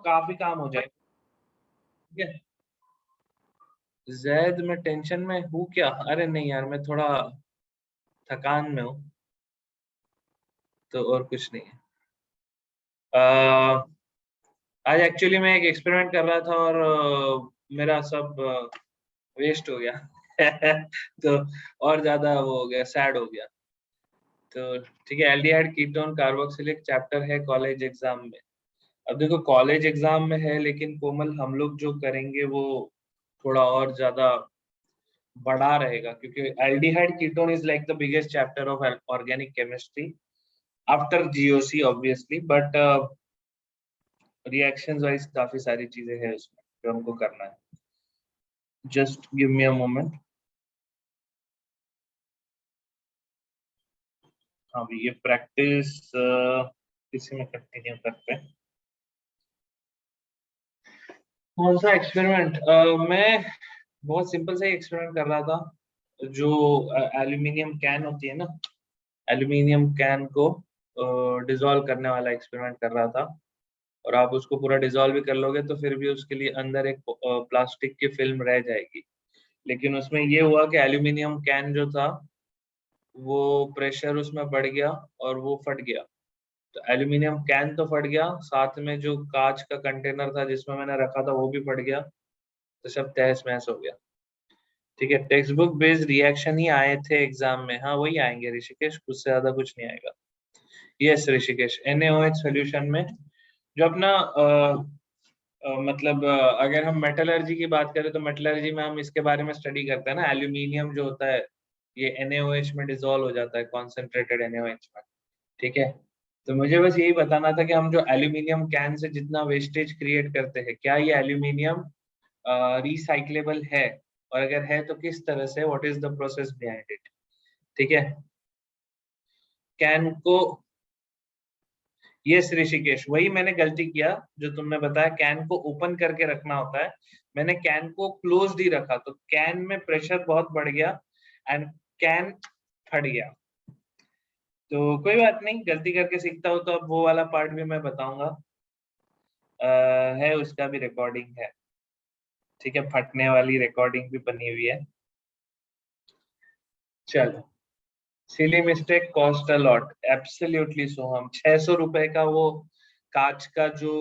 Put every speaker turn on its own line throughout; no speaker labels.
काफी काम हो जाएगा। ठीक है, जैद मैं टेंशन में हूँ क्या? अरे नहीं यार, मैं थोड़ा थकान में हूँ, तो और कुछ नहीं है। आज एक्चुअली मैं एक एक्सपेरिमेंट कर रहा था और मेरा सब वेस्ट हो गया। तो और ज्यादा वो हो गया, सैड हो गया। तो ठीक है, एल्डिहाइड कीटोन कार्बोक्सिलिक चैप्टर है कॉलेज एग्जाम में। अब देखो कॉलेज एग्जाम में है, लेकिन कोमल हम लोग जो करेंगे वो थोड़ा और ज्यादा बड़ा रहेगा, क्योंकि aldehyde ketone is like the biggest chapter of organic chemistry after GOC obviously, but reactions wise काफी सारी चीजें हैं उसमें जो हमको करना है। Just give me a moment. हाँ भी, ये प्रैक्टिस किसी में कंटिन्यू करते हैं। कौन सा एक्सपेरिमेंट? मैं बहुत सिंपल सा एक्सपेरिमेंट कर रहा था। जो एल्यूमिनियम कैन होती है ना, एल्यूमिनियम कैन को डिसॉल्व करने वाला एक्सपेरिमेंट कर रहा था। और आप उसको पूरा डिसॉल्व भी कर लोगे तो फिर भी उसके लिए अंदर एक प्लास्टिक की फिल्म रह जाएगी। लेकिन उसमें ये हुआ कि एल्यूमिनियम कैन जो था वो प्रेशर उसमें बढ़ गया और वो फट गया। तो एल्यूमिनियम कैन तो फट गया, साथ में जो कांच का कंटेनर था जिसमें मैंने रखा था वो भी फट गया। तो सब तहस महस हो गया। ठीक है, टेक्स्ट बुक बेस्ड रिएक्शन ही आए थे एग्जाम में। हाँ वही आएंगे ऋषिकेश, उससे ज्यादा कुछ नहीं आएगा। यस ऋषिकेश, NaOH सोल्यूशन में जो अपना मतलब अगर हम मेटलर्जी की बात करें तो मेटलर्जी में हम इसके बारे में स्टडी करते हैं ना, एल्यूमिनियम जो होता है ये NaOH में डिसॉल्व हो जाता है, कॉन्सेंट्रेटेड NaOH में। ठीक है, तो मुझे बस यही बताना था कि हम जो एल्यूमिनियम कैन से जितना वेस्टेज क्रिएट करते हैं, क्या ये एल्यूमिनियम रिसाइक्लेबल है, और अगर है तो किस तरह से, what is the process behind it. ठीक है, कैन को, यस ऋषिकेश, वही मैंने गलती किया जो तुमने बताया, कैन को ओपन करके रखना होता है। मैंने कैन को क्लोज्ड ही रखा तो कैन में प्रेशर बहुत बढ़ गया एंड कैन फट गया। तो कोई बात नहीं, गलती करके सीखता हो तो अब वो वाला पार्ट भी मैं बताऊंगा। है उसका भी रिकॉर्डिंग है। ठीक है, फटने वाली रिकॉर्डिंग भी बनी हुई है। चलो, silly mistake cost a lot, absolutely Soham. 600 रुपए का वो कांच का जो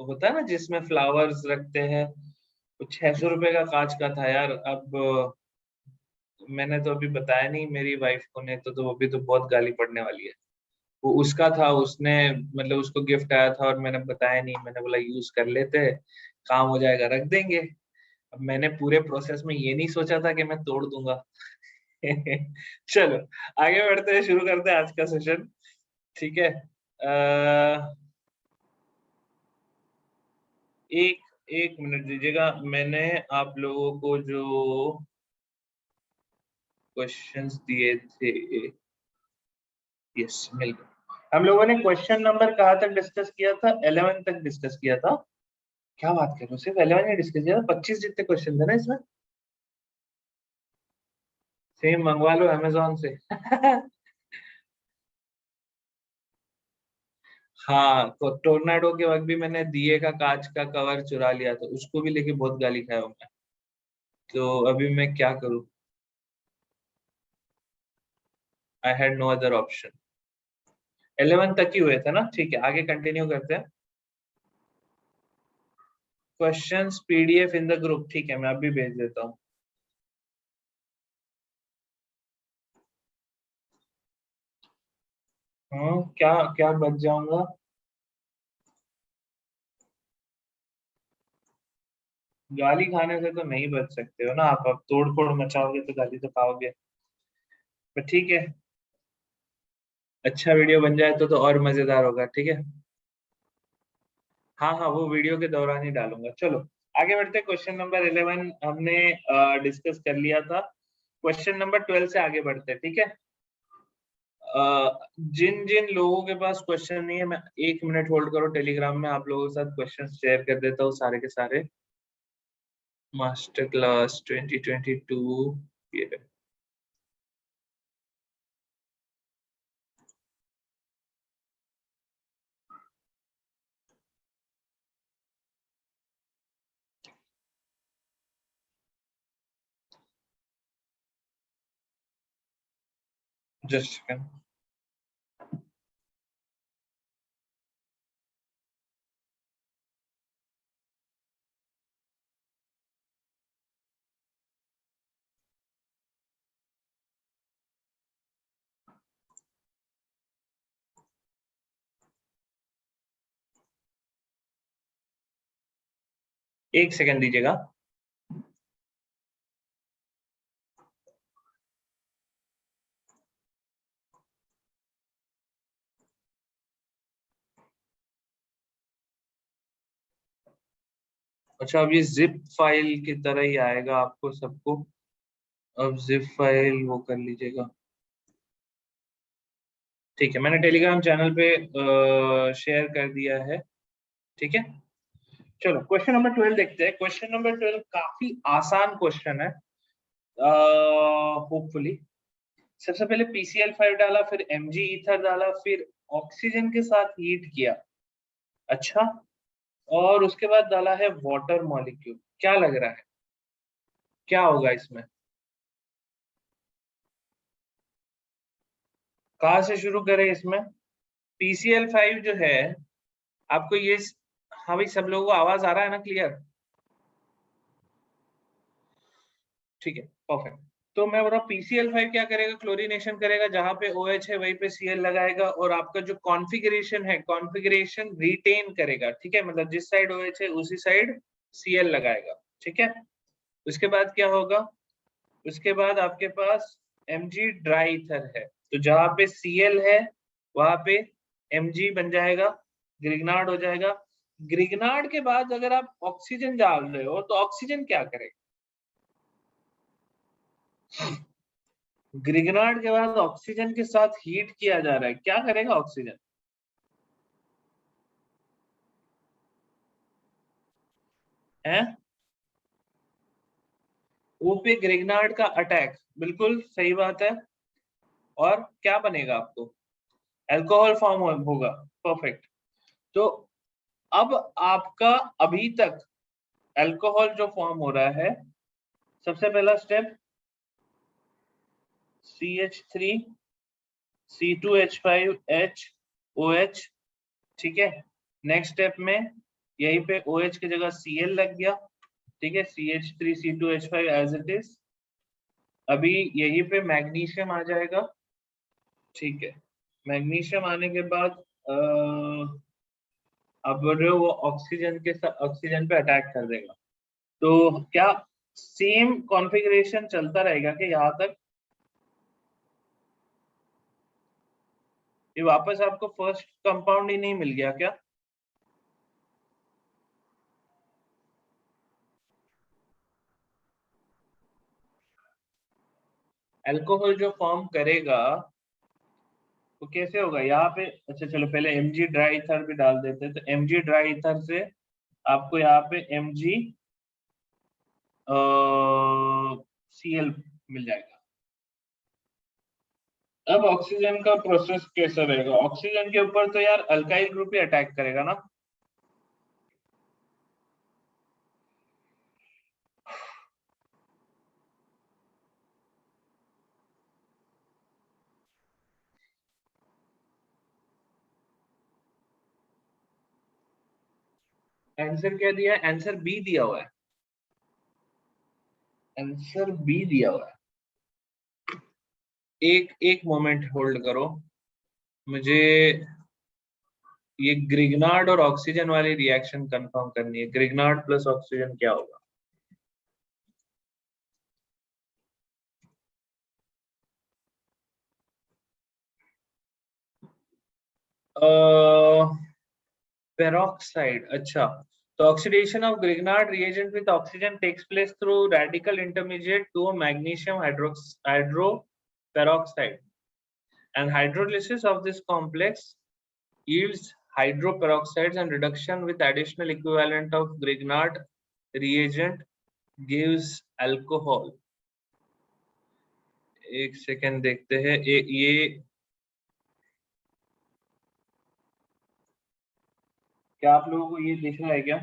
होता है ना जिसमें फ्लावर्स रखते हैं, वो 600 रुपए का कांच का था यार। अब मैंने तो अभी बताया नहीं मेरी वाइफ को, ने तो वो भी तो बहुत गाली पड़ने वाली है। वो उसका था, उसने मतलब उसको गिफ्ट आया था और मैंने बताया नहीं, मैंने बोला यूज कर लेते, काम हो जाएगा, रख देंगे। अब मैंने पूरे प्रोसेस में ये नहीं सोचा था कि मैं तोड़ दूंगा। चलो आगे बढ़ते हैं, शुरू करते हैं आज का सेशन। ठीक है, एक एक मिनट दीजिएगा, मैंने आप लोगों को जो क्वेश्चंस दिए थे, यस मिल गए। हम लोगों ने क्वेश्चन नंबर कहाँ तक डिस्कस किया था? 11 तक डिस्कस किया था। क्या बात कर रहे हो, सिर्फ 11 ही डिस्कस किया था? 25 जितने क्वेश्चन थे ना इसमें। सेम मंगवा लो अमेजोन से। हाँ, तो टोर्नाडो के वक्त भी मैंने दिए का कांच का कवर चुरा लिया था, उसको भी लेके बहुत गाली खाया हूं मैं। तो अभी मैं क्या करूं? I had no other option. 11 तक ही हुए थे ना, ठीक है आगे कंटिन्यू करते हैं। Questions PDF in the group, ठीक है मैं अभी भेज देता हूँ। क्या क्या बच जाऊंगा? गाली खाने से तो नहीं बच सकते हो ना आप, अब तोड़ फोड़ मचाओगे तो गाली तो खाओगे। पर ठीक है, अच्छा वीडियो बन जाए तो और मजेदार होगा। ठीक है, हाँ हाँ वो वीडियो के दौरान ही डालूंगा। चलो आगे बढ़ते, क्वेश्चन नंबर 11 हमने डिस्कस कर लिया था। क्वेश्चन नंबर 12 से आगे बढ़ते हैं, ठीक है। जिन जिन लोगों के पास क्वेश्चन नहीं है, मैं 1 मिनट होल्ड करो, टेलीग्राम में आप लोगों के साथ क्वेश्चन शेयर कर देता हूँ सारे के सारे। मास्टर क्लास 2022, ये जस्ट सेकंड। एक सेकंड दीजिएगा। अच्छा, अब ये जिप फाइल की तरह ही आएगा आपको सबको। अब जिप फाइल वो कर लीजिएगा। ठीक है, मैंने टेलीग्राम चैनल पे शेयर कर दिया है। ठीक है, चलो क्वेश्चन नंबर 12 देखते हैं। क्वेश्चन नंबर 12 काफी आसान क्वेश्चन है होपफुली। सबसे पहले PCl5 डाला, फिर Mg ईथर डाला, फिर ऑक्सीजन के साथ हीट किया। अच्छा, और उसके बाद डाला है वाटर मॉलिक्यूल। क्या लग रहा है, क्या होगा इसमें? कहाँ से शुरू करें इसमें? PCl5 जो है आपको ये, हाँ भाई सब लोगों को आवाज आ रहा है ना क्लियर? ठीक है, परफेक्ट। तो मैं बोल रहा हूँ PCl5 क्या करेगा, क्लोरीनेशन करेगा, जहां पे OH है वहीं पे Cl लगाएगा, और आपका जो कॉन्फ़िगरेशन है कॉन्फ़िगरेशन रिटेन करेगा। ठीक है, मतलब जिस साइड OH है उसी साइड Cl लगाएगा। ठीक है, उसके बाद क्या होगा, उसके बाद आपके पास Mg ड्राई ईथर है, तो जहां पे Cl है वहां पे Mg बन जाएगा, ग्रिग्नार्ड हो जाएगा। ग्रिग्नार्ड के बाद अगर आप ऑक्सीजन डाल रहे हो तो ऑक्सीजन क्या करेगा? ग्रिग्नार्ड के बाद ऑक्सीजन के साथ हीट किया जा रहा है, क्या करेगा ऑक्सीजन? है वो पे ग्रिग्नार्ड का अटैक, बिल्कुल सही बात है। और क्या बनेगा आपको? अल्कोहल फॉर्म होगा। परफेक्ट। तो अब आपका अभी तक अल्कोहल जो फॉर्म हो रहा है, सबसे पहला स्टेप CH3 C2H5HOH। ठीक है, नेक्स्ट स्टेप में यहीं पे OH की जगह Cl लग गया। ठीक है, CH3 C2H5 as it is. अभी यहीं पे मैग्नीशियम आ जाएगा। ठीक है, मैग्नीशियम आने के बाद अब जो वो ऑक्सीजन के साथ ऑक्सीजन पे अटैक कर देगा। तो क्या सेम कॉन्फ़िगरेशन चलता रहेगा कि यहाँ तक ये वापस आपको फर्स्ट कंपाउंड ही नहीं मिल गया क्या? अल्कोहल जो फॉर्म करेगा तो कैसे होगा यहाँ पे? अच्छा चलो पहले Mg ड्राई ईथर भी डाल देते हैं, तो Mg ड्राई ईथर से आपको यहाँ पे Mg Cl मिल जाएगा। अब ऑक्सीजन का प्रोसेस कैसा रहेगा? ऑक्सीजन के ऊपर तो यार अल्काइल ग्रुप ही अटैक करेगा ना। आंसर क्या दिया है? आंसर बी दिया हुआ है। आंसर बी दिया हुआ है। एक एक मोमेंट होल्ड करो, मुझे ये ग्रिग्नार्ड और ऑक्सीजन वाली रिएक्शन कंफर्म करनी है। ग्रिग्नार्ड प्लस ऑक्सीजन क्या होगा? पेरोक्साइड। अच्छा, तो oxidation of Grignard reagent with oxygen takes place through radical intermediate to magnesium hydro peroxide, and hydrolysis of this complex yields hydroperoxides, and reduction with additional equivalent of Grignard reagent gives alcohol। एक second देखते हैं। ये क्या आप लोगों को ये दिख रहा है क्या?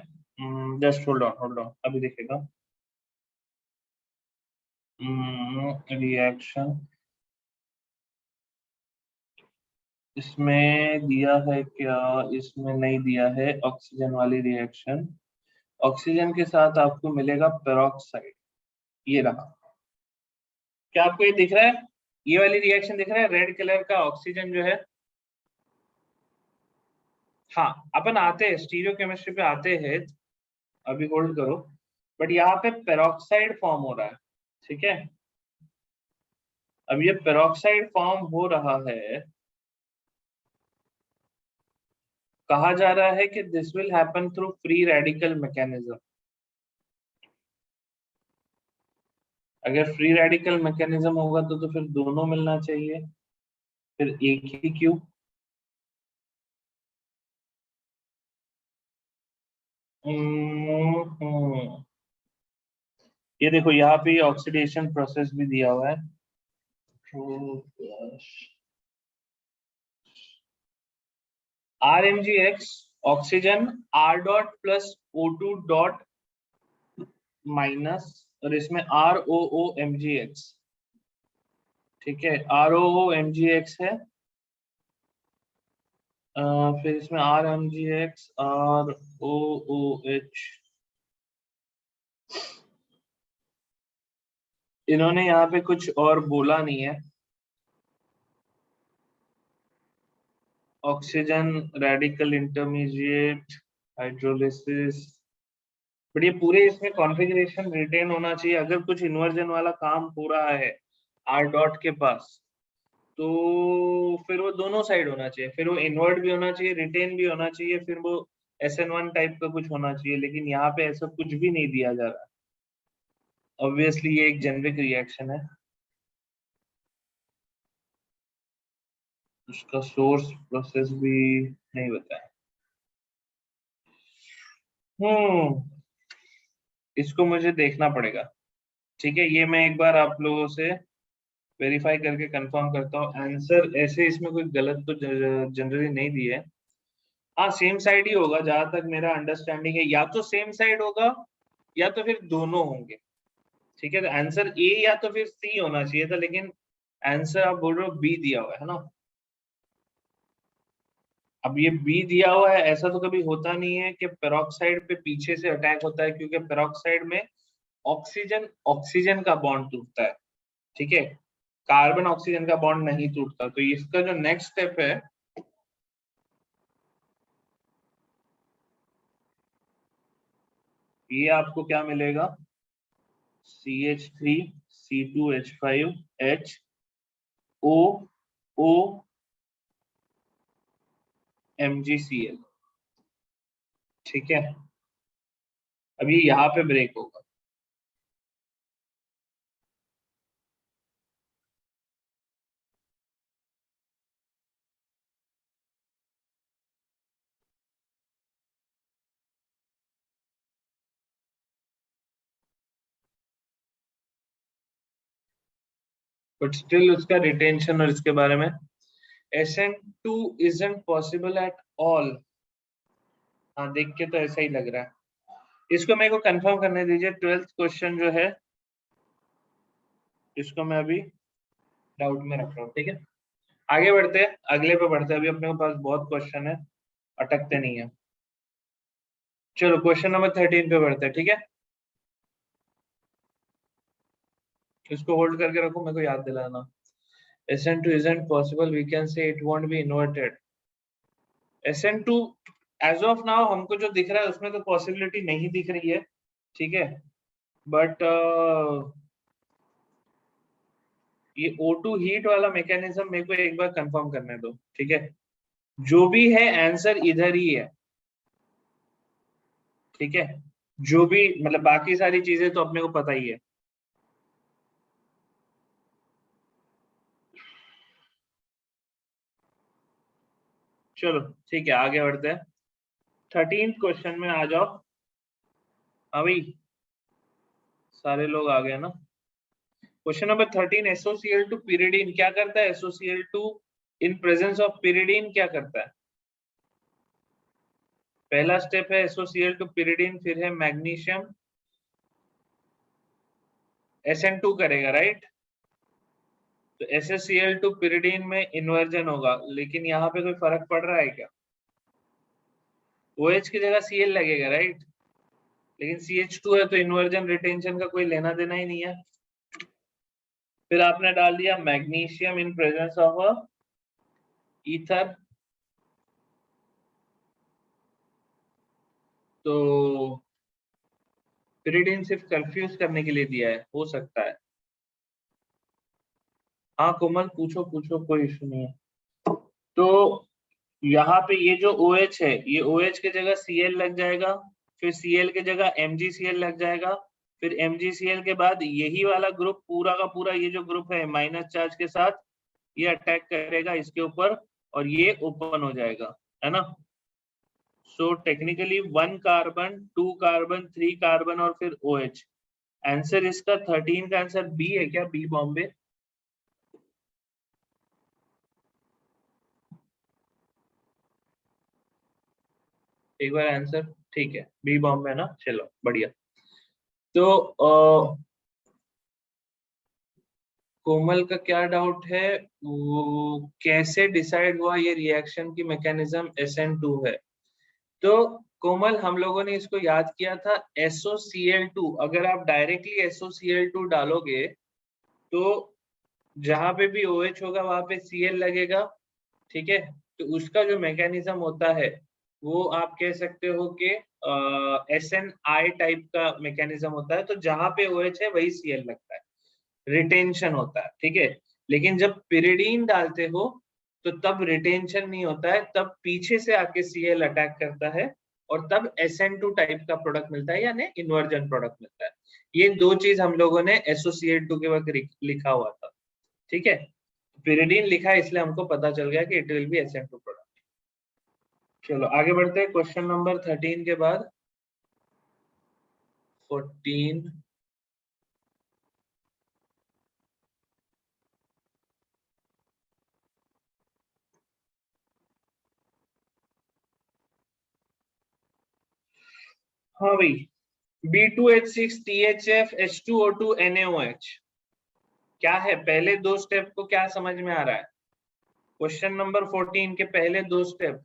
जस्ट होल्ड ऑन अभी दिखेगा। रिएक्शन इसमें दिया है क्या? इसमें नहीं दिया है ऑक्सीजन वाली रिएक्शन। ऑक्सीजन के साथ आपको मिलेगा पेरोक्साइड। ये रहा। क्या आपको ये दिख रहा है? ये वाली रिएक्शन दिख रहा है, रेड कलर का ऑक्सीजन जो है। हाँ, अपन आते हैं स्टीरियो केमिस्ट्री पे आते हैं, अभी होल्ड करो। बट यहाँ पे पेरोक्साइड फॉर्म हो रहा है, ठीक है। अब ये पेरोक्साइड फॉर्म हो रहा है, कहा जा रहा है कि this will happen through free radical mechanism. अगर फ्री रेडिकल मैकेनिज्म होगा तो फिर दोनों मिलना चाहिए, फिर एक ही क्यों? ये देखो यहाँ पे ऑक्सीडेशन प्रोसेस भी दिया हुआ है। RMgX oxygen R dot plus O2 dot minus, और इसमें ROOMgX, ठीक है। ROOMgX है। फिर इसमें RMgX ROOH। इन्होंने यहाँ पे कुछ और बोला नहीं है। Oxygen radical intermediate hydrolysis, but ये पूरे इसमें कॉन्फ़िगरेशन रिटेन होना चाहिए। अगर कुछ इन्वर्जन वाला काम हो रहा है आर डॉट के पास, तो फिर वो दोनों साइड होना चाहिए, फिर वो इन्वर्ट भी होना चाहिए, रिटेन भी होना चाहिए, फिर वो SN1 टाइप का कुछ होना चाहिए। लेकिन यहाँ पे ऐसा कुछ भी नहीं दिया जा रहा। ऑब्वियसली ये एक जेनरिक रिएक्शन है, उसका सोर्स प्रोसेस भी नहीं बताया। इसको मुझे देखना पड़ेगा, ठीक है। ये मैं एक बार आप लोगों से वेरीफाई करके कंफर्म करता हूँ। आंसर ऐसे इसमें कोई गलत तो जनरली नहीं दिए। हाँ, सेम साइड ही होगा जहां तक मेरा अंडरस्टैंडिंग है। या तो सेम साइड होगा या तो फिर दोनों होंगे, ठीक है। तो आंसर ए या तो फिर सी होना चाहिए था, लेकिन आंसर आप बोल रहे हो बी दिया हुआ है ना। अब ये बी दिया हुआ है, ऐसा तो कभी होता नहीं है कि पेरोक्साइड पे पीछे से अटैक होता है, क्योंकि पेरोक्साइड में ऑक्सीजन ऑक्सीजन का बॉन्ड टूटता है, ठीक है। कार्बन ऑक्सीजन का बॉन्ड नहीं टूटता। तो इसका जो नेक्स्ट स्टेप है, ये आपको क्या मिलेगा? CH3 C2H5H O MgCl, ठीक है। अब ये यहाँ पे ब्रेक होगा। बट स्टिल उसका रिटेंशन और इसके बारे में, SN2 isn't possible at all। हाँ, देख के तो ऐसा ही लग रहा है। इसको मेरे को कंफर्म करने दीजिए। 12th क्वेश्चन जो है, इसको मैं अभी डाउट में रख रहा हूँ, ठीक है। आगे बढ़ते हैं, अगले पे बढ़ते हैं। अभी अपने पास बहुत क्वेश्चन है, अटकते नहीं है। चलो क्वेश्चन नंबर 13 पे बढ़ते हैं, ठीक है। इसको होल्ड करके रखो, मेरे को याद दिलाना। SN2 isn't possible, we can say it won't be inverted। SN2 as of now हमको जो दिख रहा है उसमें तो पॉसिबिलिटी नहीं दिख रही है, ठीक है। बट ये O2 हीट वाला मैकेनिज्म मेरे को एक बार कंफर्म करने दो, ठीक है। जो भी है आंसर इधर ही है, ठीक है। जो भी मतलब बाकी सारी चीजें तो अपने को पता ही है। चलो ठीक है, आगे बढ़ते हैं। 13th क्वेश्चन में आ जाओ। अभी सारे लोग आ गए ना। क्वेश्चन नंबर 13, SOCl2 pyridine क्या करता है? SOCl2 in presence of pyridine क्या करता है? पहला स्टेप है SOCl2 pyridine, फिर है मैग्नीशियम, SN2 करेगा, राइट। तो SaCl2 pyridine में इन्वर्जन होगा, लेकिन यहाँ पे कोई फर्क पड़ रहा है क्या? OH की जगह Cl लगेगा, राइट? लेकिन CH2 है तो इन्वर्जन रिटेंशन का कोई लेना देना ही नहीं है। फिर आपने डाल दिया magnesium in presence of a ether, तो pyridine सिर्फ कंफ्यूज करने के लिए दिया है, हो सकता है। हाँ कोमल, पूछो पूछो, कोई इशू नहीं है। तो यहाँ पे ये जो OH है, ये OH के जगह Cl लग जाएगा, फिर Cl के जगह MgCl लग जाएगा, फिर MgCl के बाद यही वाला ग्रुप पूरा का पूरा, ये जो ग्रुप है माइनस चार्ज के साथ, ये अटैक करेगा इसके ऊपर और ये ओपन हो जाएगा, है ना? So technically 1 carbon, 2 carbon, 3 carbon और फिर OH। आंसर इसका 13 का आंसर बी है क्या? बी बॉम्बे। एक बार आंसर, ठीक है, बी बॉम्बे ना, चलो बढ़िया। तो कोमल का क्या डाउट है, वो कैसे डिसाइड हुआ ये रिएक्शन की मैकेनिज्म SN2 है? तो कोमल, हम लोगों ने इसको याद किया था SOCl2। अगर आप डायरेक्टली SOCl2 डालोगे तो जहां पे भी OH होगा वहां पे Cl लगेगा, ठीक है? तो उसका जो मैकेनिज्म होता है वो आप कह सकते हो कि SNI टाइप का मैकेनिज्म होता है। तो जहां पे OH है वही Cl लगता है, रिटेंशन होता है, ठीक है? लेकिन जब पिरिडीन डालते हो तो तब रिटेंशन नहीं होता है, तब पीछे से आके Cl अटैक करता है और तब SN2 टाइप का प्रोडक्ट मिलता है, यानी इन्वर्जन प्रोडक्ट मिलता है। ये दो चीज हम लोगों ने SOCl2 के वक्त लिखा हुआ था, ठीक है? पिरिडीन लिखा है इसलिए हमको पता चल गया कि it will B SN2 product. चलो आगे बढ़ते हैं, क्वेश्चन नंबर 13 के बाद 14। हाँ भाई, B2H6 THF H2O2 NaOH क्या है? पहले दो स्टेप को क्या समझ में आ रहा है? क्वेश्चन नंबर 14 के पहले दो स्टेप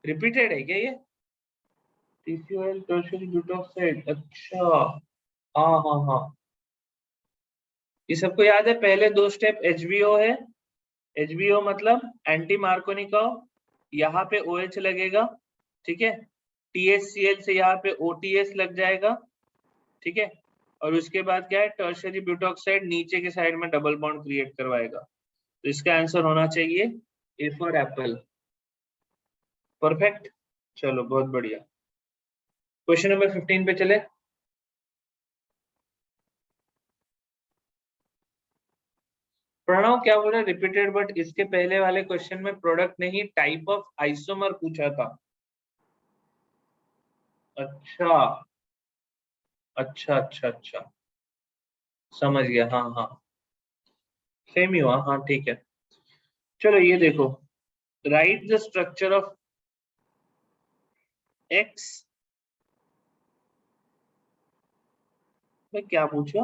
रिपीटेड है क्या ये? TCOL टर्शियरी ब्यूटॉक्साइड, अच्छा, हाँ हाँ हाँ, ये सबको याद है। पहले दो स्टेप HBO है, HBO मतलब एंटी मार्कोनिकॉव, यहाँ पे OH लगेगा, ठीक है? THCl से यहाँ पे OTS लग जाएगा, ठीक है? और उसके बाद क्या है, टर्शियरी ब्यूटॉक्साइड नीचे के साइड में डबल बॉन्ड क्रिएट करवाएगा। तो इसका आंसर होना चाहिए ए फॉर एप्पल। परफेक्ट, चलो बहुत बढ़िया। क्वेश्चन नंबर 15 पे चले। प्रणव क्या बोला रिपीटेड, बट इसके पहले वाले क्वेश्चन में प्रोडक्ट नहीं, टाइप ऑफ आइसोमर पूछा था। अच्छा अच्छा अच्छा अच्छा, समझ गया, हाँ हाँ, सेम ही हुआ, हाँ ठीक है। चलो ये देखो, right the structure of x में क्या पूछा?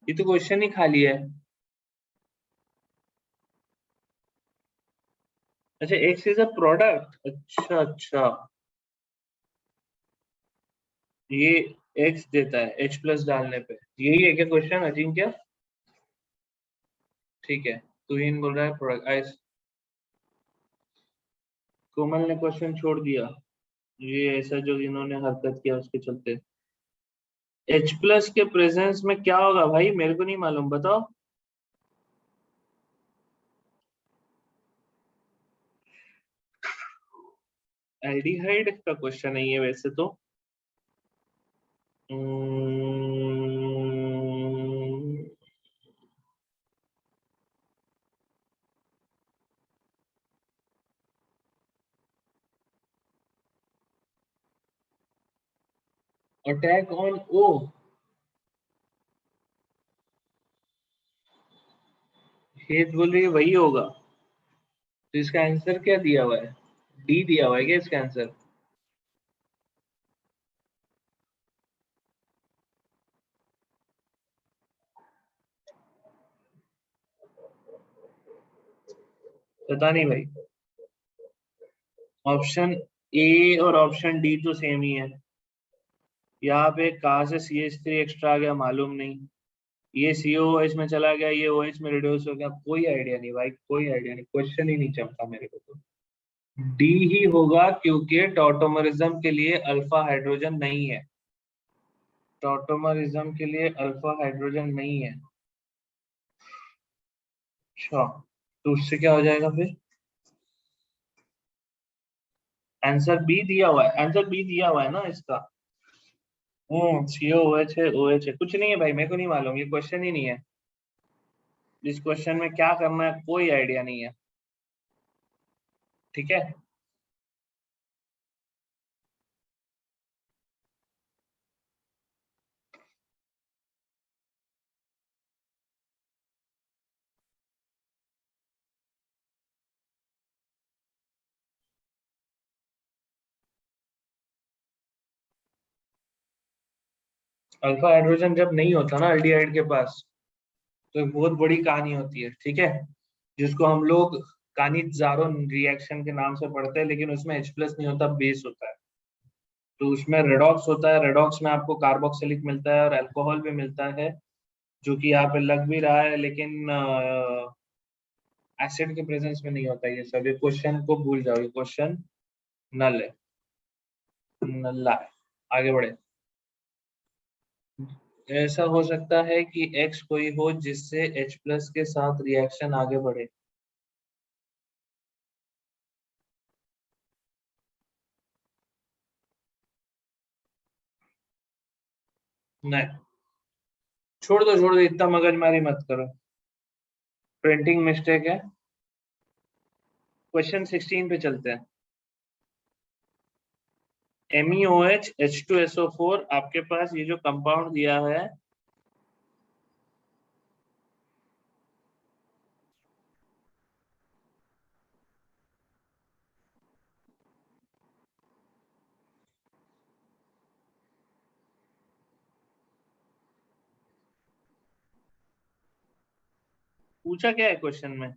ये तो क्वेश्चन ही खाली है। अच्छा, एक्स इज अ प्रोडक्ट, अच्छा अच्छा, ये एक्स देता है H+ डालने पे, यही है क्या क्वेश्चन अजिंक्य? ठीक है, तू ही बोल रहा है प्रोडक्ट। कोमल ने क्वेश्चन छोड़ दिया, ये ऐसा जो इन्होंने हरकत किया उसके चलते। H+ के प्रेजेंस में क्या होगा भाई, मेरे को नहीं मालूम, बताओ। एल्डिहाइड का क्वेश्चन है ये वैसे तो। अटैक ऑन ओ, हेत बोल रही है वही होगा, तो इसका आंसर क्या दिया हुआ है? डी दिया हुआ है क्या इसका आंसर? पता नहीं भाई, ऑप्शन ए और ऑप्शन डी तो सेम ही है। यहाँ पे कहाँ से CH3 एक्स्ट्रा आ गया मालूम नहीं, ये COOH में चला गया, ये OH में रिड्यूस हो गया, कोई आइडिया नहीं भाई, कोई आइडिया नहीं, क्वेश्चन ही नहीं चलता मेरे को तो। डी ही होगा क्योंकि टॉटोमरिज्म के लिए अल्फा हाइड्रोजन नहीं है, टॉटोमरिज्म के लिए अल्फा हाइड्रोजन नहीं है। अच्छा, तो उससे क्या हो जाएगा फिर? आंसर बी दिया हुआ है, आंसर बी दिया हुआ है ना इसका। COOH है, OH है, कुछ नहीं है भाई, मेरे को नहीं मालूम, ये क्वेश्चन ही नहीं है। इस क्वेश्चन में क्या करना है कोई आइडिया नहीं है। ठीक है, अल्फा हाइड्रोजन जब नहीं होता ना एल्डिहाइड के पास, तो एक बहुत बड़ी कहानी होती है, ठीक है, जिसको हम लोग कानिज़ारो रिएक्शन के नाम से पढ़ते हैं, लेकिन उसमें H प्लस नहीं होता, बेस होता है। तो उसमें रेडॉक्स होता है, रेडॉक्स में आपको कार्बोक्सिलिक मिलता है और अल्कोहल भी मिलता है, जो कि यहाँ पे लग भी रहा है, लेकिन एसिड के प्रेजेंस में नहीं होता ये सब। ये क्वेश्चन को भूल जाओ, ये क्वेश्चन नल है, नल्ला है। आगे बढ़े। ऐसा हो सकता है कि X कोई हो जिससे H प्लस के साथ रिएक्शन आगे बढ़े। नहीं, छोड़ दो, इतना मगजमारी मत करो, प्रिंटिंग मिस्टेक है। क्वेश्चन 16 पे चलते हैं। MEOH H2SO4, आपके पास ये जो कंपाउंड दिया है, पूछा क्या है क्वेश्चन में?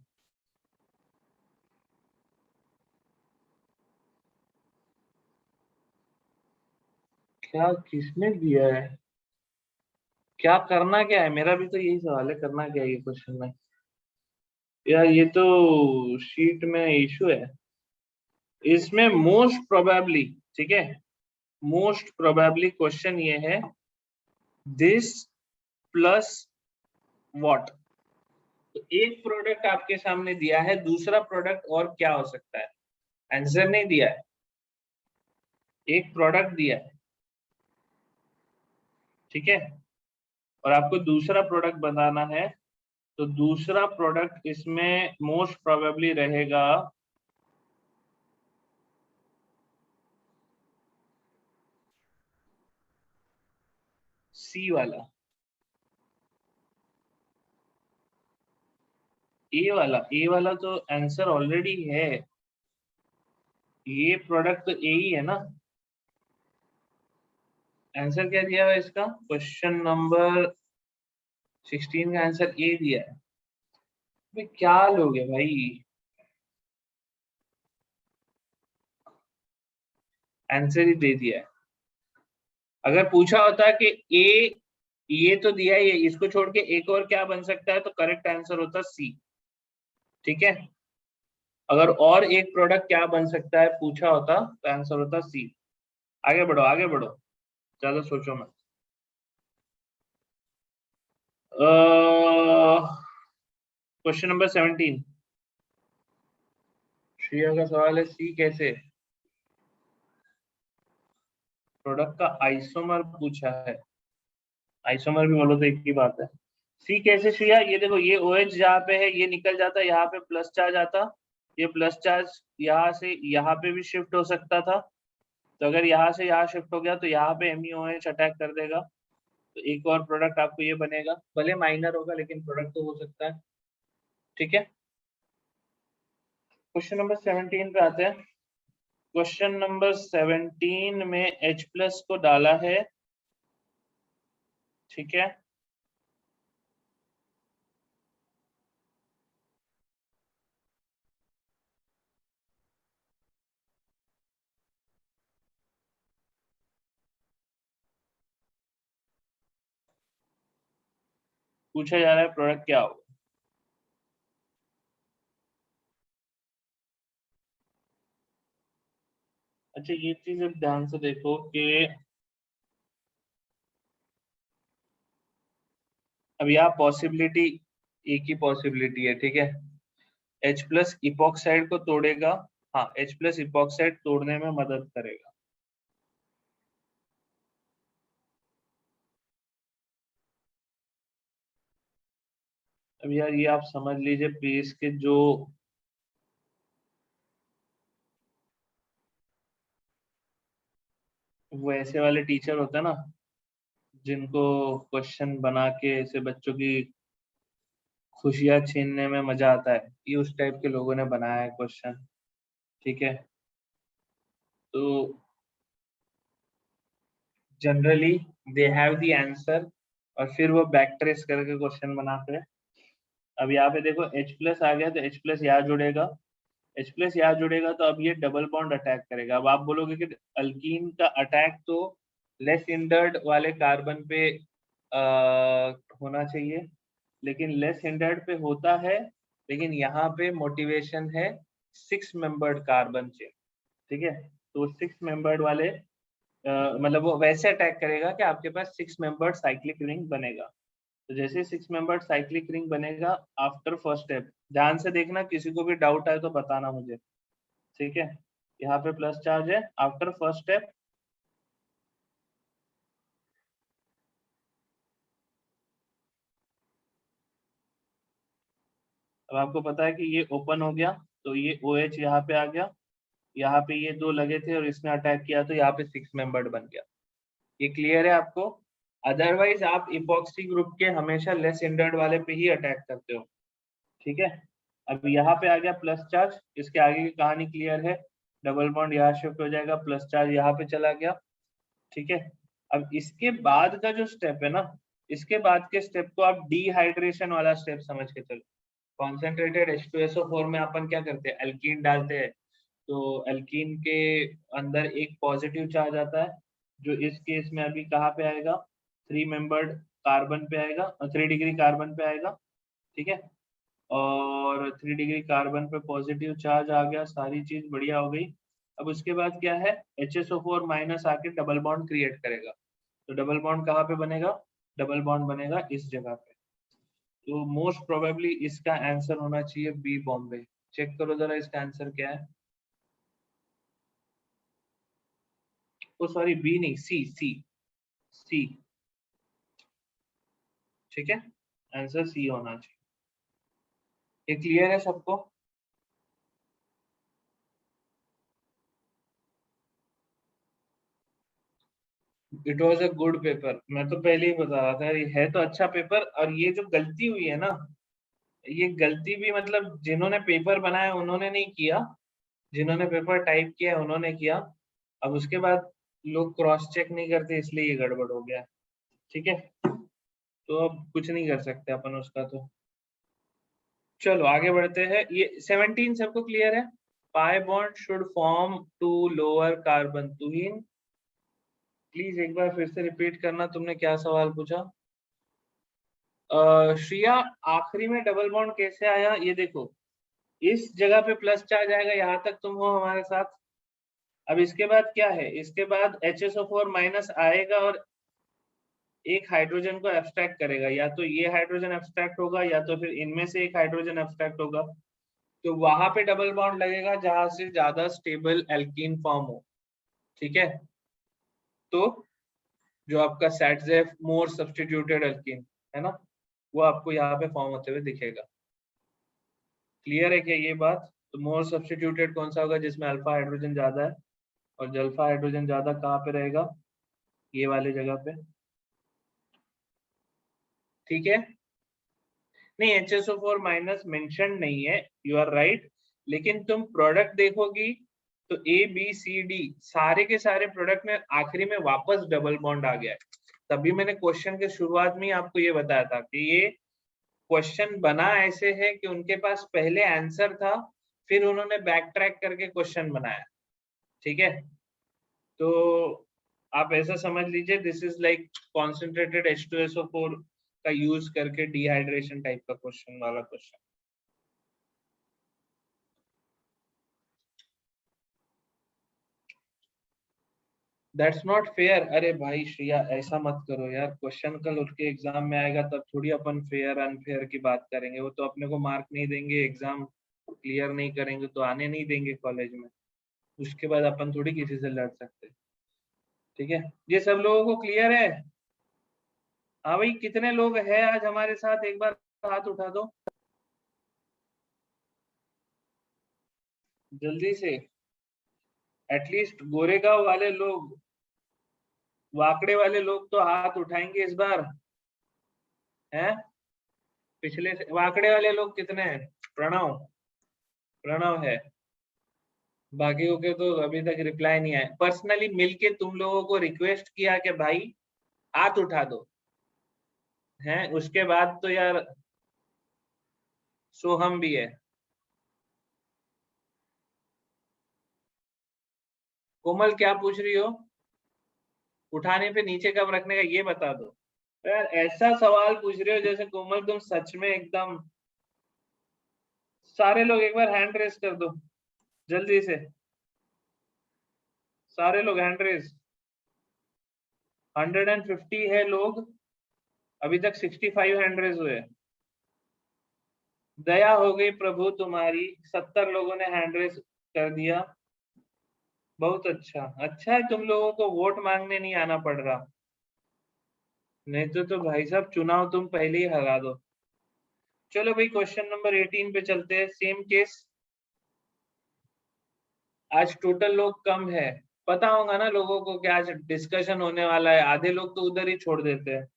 क्या किसने दिया है, क्या करना क्या है, मेरा भी तो यही सवाल है, करना क्या है ये क्वेश्चन में? यार ये तो शीट में इशू है, इसमें मोस्ट प्रोबेबली, ठीक है, मोस्ट प्रोबेबली क्वेश्चन ये है, दिस प्लस व्हाट। तो एक प्रोडक्ट आपके सामने दिया है, दूसरा प्रोडक्ट और क्या हो सकता है? आंसर नहीं दिया है, एक प्रोडक्ट दिया है, ठीक है, और आपको दूसरा प्रोडक्ट बनाना है। तो दूसरा प्रोडक्ट इसमें मोस्ट प्रोबेबली रहेगा सी वाला, ए वाला तो आंसर ऑलरेडी है, ये प्रोडक्ट तो ए ही है ना। आंसर क्या दिया हुआ है इसका? क्वेश्चन नंबर 16 का आंसर ए दिया है। भाई क्या लोगे भाई, आंसर ही दे दिया है। अगर पूछा होता कि ए, ये तो दिया है, ये इसको छोड़ के एक और क्या बन सकता है, तो करेक्ट आंसर होता सी, ठीक है। अगर और एक प्रोडक्ट क्या बन सकता है पूछा होता, तो आंसर होता सी। आगे बढ़ो, आगे बढ़ो, ज्यादा सोचो मत। क्वेश्चन नंबर 17, श्रेया का सवाल है, सी कैसे, प्रोडक्ट का आइसोमर पूछा है, आइसोमर भी बोलो तो एक ही बात है। सी कैसे श्रेया, ये देखो, ये OH जहाँ पे है ये निकल जाता, यहाँ पे प्लस चार्ज आता, ये प्लस चार्ज यहाँ से यहाँ पे भी शिफ्ट हो सकता था, तो अगर यहाँ से यहाँ शिफ्ट हो गया तो यहाँ पे MEOH अटैक कर देगा, तो एक और प्रोडक्ट आपको ये बनेगा, भले माइनर होगा लेकिन प्रोडक्ट तो हो सकता है, ठीक है। क्वेश्चन नंबर 17 पे आते हैं। क्वेश्चन नंबर 17 में H प्लस को डाला है, ठीक है, पूछा जा रहा है प्रोडक्ट क्या होगा। अच्छा ये चीज अब ध्यान से देखो कि अब यहाँ पॉसिबिलिटी एक ही पॉसिबिलिटी है, ठीक है। H प्लस इपॉक्साइड को तोड़ेगा, हाँ H प्लस इपॉक्साइड तोड़ने में मदद करेगा। अब यार ये आप समझ लीजिए पेस के जो वैसे वाले टीचर होते हैं ना, जिनको क्वेश्चन बना के ऐसे बच्चों की खुशियां छीनने में मजा आता है, ये उस टाइप के लोगों ने बनाया है क्वेश्चन, ठीक है। तो generally they have the answer और फिर वो बैक ट्रेस करके क्वेश्चन बनाते हैं। अब यहाँ पे देखो H प्लस आ गया तो H प्लस यहाँ जुड़ेगा, H प्लस यहाँ जुड़ेगा तो अब ये डबल बॉन्ड अटैक करेगा। अब आप बोलोगे कि अल्कीन का अटैक तो लेस हिंडर्ड वाले कार्बन पे होना चाहिए, लेकिन लेस हिंडर्ड पे होता है, लेकिन यहाँ पे मोटिवेशन है 6 मेंबर्ड कार्बन चेन, ठीक है। तो 6 मेंबर्ड वाले मतलब वो वैसे अटैक करेगा कि आपके पास 6 मेंबर्ड साइक्लिक रिंग बनेगा। तो जैसे 6 मेंबर्ड साइक्लिक रिंग बनेगा आफ्टर फर्स्ट स्टेप, ध्यान से देखना, किसी को भी डाउट आए तो बताना मुझे, ठीक है। यहाँ पे प्लस चार्ज है आफ्टर फर्स्ट स्टेप। अब आपको पता है कि ये ओपन हो गया तो ये OH यहाँ पे आ गया, यहाँ पे ये दो लगे थे और इसने अटैक किया तो यहाँ पे 6 मेंबर्ड बन गया। ये क्लियर है आपको? अदरवाइज आप इपॉक्सी ग्रुप के हमेशा लेस हिंडर्ड वाले पे ही अटैक करते हो, ठीक है। अब यहाँ पे आ गया प्लस चार्ज, इसके आगे की कहानी क्लियर है, डबल बॉन्ड यहाँ शिफ्ट हो जाएगा, प्लस चार्ज यहाँ पे चला गया, ठीक है। अब इसके बाद का जो स्टेप है ना, इसके बाद के स्टेप को आप डिहाइड्रेशन वाला स्टेप समझ के चलो। कॉन्सेंट्रेटेड H2SO4 में अपन क्या करते हैं, एल्कीन डालते हैं, तो एल्कीन के अंदर एक पॉजिटिव चार्ज आता है, जो इस केस में अभी कहाँ पे आएगा, 3 मेंबर्ड कार्बन पे आएगा, 3 डिग्री कार्बन पे आएगा, ठीक है। और 3 डिग्री कार्बन पे पॉजिटिव चार्ज आ गया, सारी चीज बढ़िया हो गई। अब उसके बाद क्या है, HSO4 माइनस आके डबल बॉन्ड क्रिएट करेगा, तो डबल बॉन्ड कहाँ पे बनेगा, डबल बॉन्ड बनेगा इस जगह पे। तो मोस्ट प्रोबेबली इसका आंसर होना चाहिए बी, बॉम्बे। चेक करो जरा इसका आंसर क्या है। ओ सॉरी बी नहीं, सी सी सी, ठीक है, आंसर सी होना चाहिए। ये क्लियर है सबको? It was a good paper, मैं तो पहले ही बता रहा था ये है तो अच्छा पेपर। और ये जो गलती हुई है ना, ये गलती भी मतलब जिन्होंने पेपर बनाया उन्होंने नहीं किया, जिन्होंने पेपर टाइप किया उन्होंने किया। अब उसके बाद लोग क्रॉस चेक नहीं करते, इसलिए ये गड़बड़ हो गया, ठीक है। तो अब कुछ नहीं कर सकते अपन उसका तो। चलो आगे बढ़ते हैं, ये 17 सबको क्लियर है। Pi bond should form to lower carbon Tuhin. Please एक बार फिर से रिपीट करना, तुमने क्या सवाल पूछा। श्रिया, आखिरी में डबल बॉन्ड कैसे आया ये देखो, इस जगह पे प्लस चार्ज आएगा, यहाँ तक तुम हो हमारे साथ। अब इसके बाद क्या है, इसके बाद HSO4 माइनस आएगा और एक हाइड्रोजन को एब्स्ट्रैक्ट करेगा, या तो ये हाइड्रोजन एब्स्ट्रैक्ट होगा या तो फिर इनमें से एक हाइड्रोजन एब्स्ट्रैक्ट होगा। तो वहां पे डबल बॉन्ड लगेगा जहां से ज्यादा स्टेबल एल्कीन फॉर्म हो, ठीक है। तो जो आपका सैटजेफ मोर सब्स्टिट्यूटेड एल्कीन है ना, वो आपको यहाँ पे फॉर्म होते हुए दिखेगा। क्लियर है क्या ये बात? तो मोर सब्स्टिट्यूटेड कौन सा होगा, जिसमें अल्फा हाइड्रोजन ज्यादा है, और जल्फा हाइड्रोजन ज्यादा कहाँ पे रहेगा, ये वाले जगह पे, ठीक है। नहीं HSO4 माइनस मेंशन नहीं है, यू आर राइट। लेकिन तुम प्रोडक्ट देखोगी तो ABCD सारे के सारे प्रोडक्ट में आखिरी में वापस डबल बॉन्ड आ गया है। तभी मैंने क्वेश्चन के शुरुआत में ही आपको ये बताया था कि ये क्वेश्चन बना ऐसे है कि उनके पास पहले आंसर था, फिर उन्होंने बैक ट्रैक करके क्वेश्चन बनाया, ठीक है। तो आप ऐसा समझ लीजिए, this is like concentrated H2SO4 का यूज करके डिहाइड्रेशन टाइप का क्वेश्चन वाला क्वेश्चन। That's not fair. अरे भाई श्रेया ऐसा मत करो यार, क्वेश्चन कल उठ के एग्जाम में आएगा तब थोड़ी अपन फेयर अनफेयर की बात करेंगे। वो तो अपने को मार्क नहीं देंगे, एग्जाम क्लियर नहीं करेंगे तो आने नहीं देंगे कॉलेज में, उसके बाद अपन थोड़ी किसी से लड़ सकते। ठीक है, ये सब लोगों को क्लियर है? हाँ भाई, कितने लोग हैं आज हमारे साथ, एक बार हाथ उठा दो जल्दी से। एटलीस्ट गोरेगांव वाले लोग, वाकड़े वाले लोग तो हाथ उठाएंगे इस बार, हैं? पिछले से वाकड़े वाले लोग कितने हैं? प्रणव, प्रणव है। बाकी के तो अभी तक रिप्लाई नहीं आया। पर्सनली मिलके तुम लोगों को रिक्वेस्ट किया कि भाई हाथ उठा दो, हैं? उसके बाद तो यार सोहम भी है। कोमल क्या पूछ रही हो? उठाने पे नीचे कब रखने का ये बता दो। यार ऐसा सवाल पूछ रहे हो जैसे कोमल तुम सच में एकदम। सारे लोग एक बार हैंड रेस कर दो जल्दी से, सारे लोग हैंड रेस। 150 है लोग, अभी तक 65 हैंड रेस हुए। दया हो गई प्रभु तुम्हारी, 70 लोगों ने हैंड रेस कर दिया। बहुत अच्छा, अच्छा है तुम लोगों को वोट मांगने नहीं आना पड़ रहा, नहीं तो भाई साहब चुनाव तुम पहले ही हरा दो। चलो भाई क्वेश्चन नंबर 18 पे चलते हैं। सेम केस, आज टोटल लोग कम है, पता होगा ना लोगों को क्या आज डिस्कशन होने वाला है। आधे लोग तो उधर ही छोड़ देते हैं,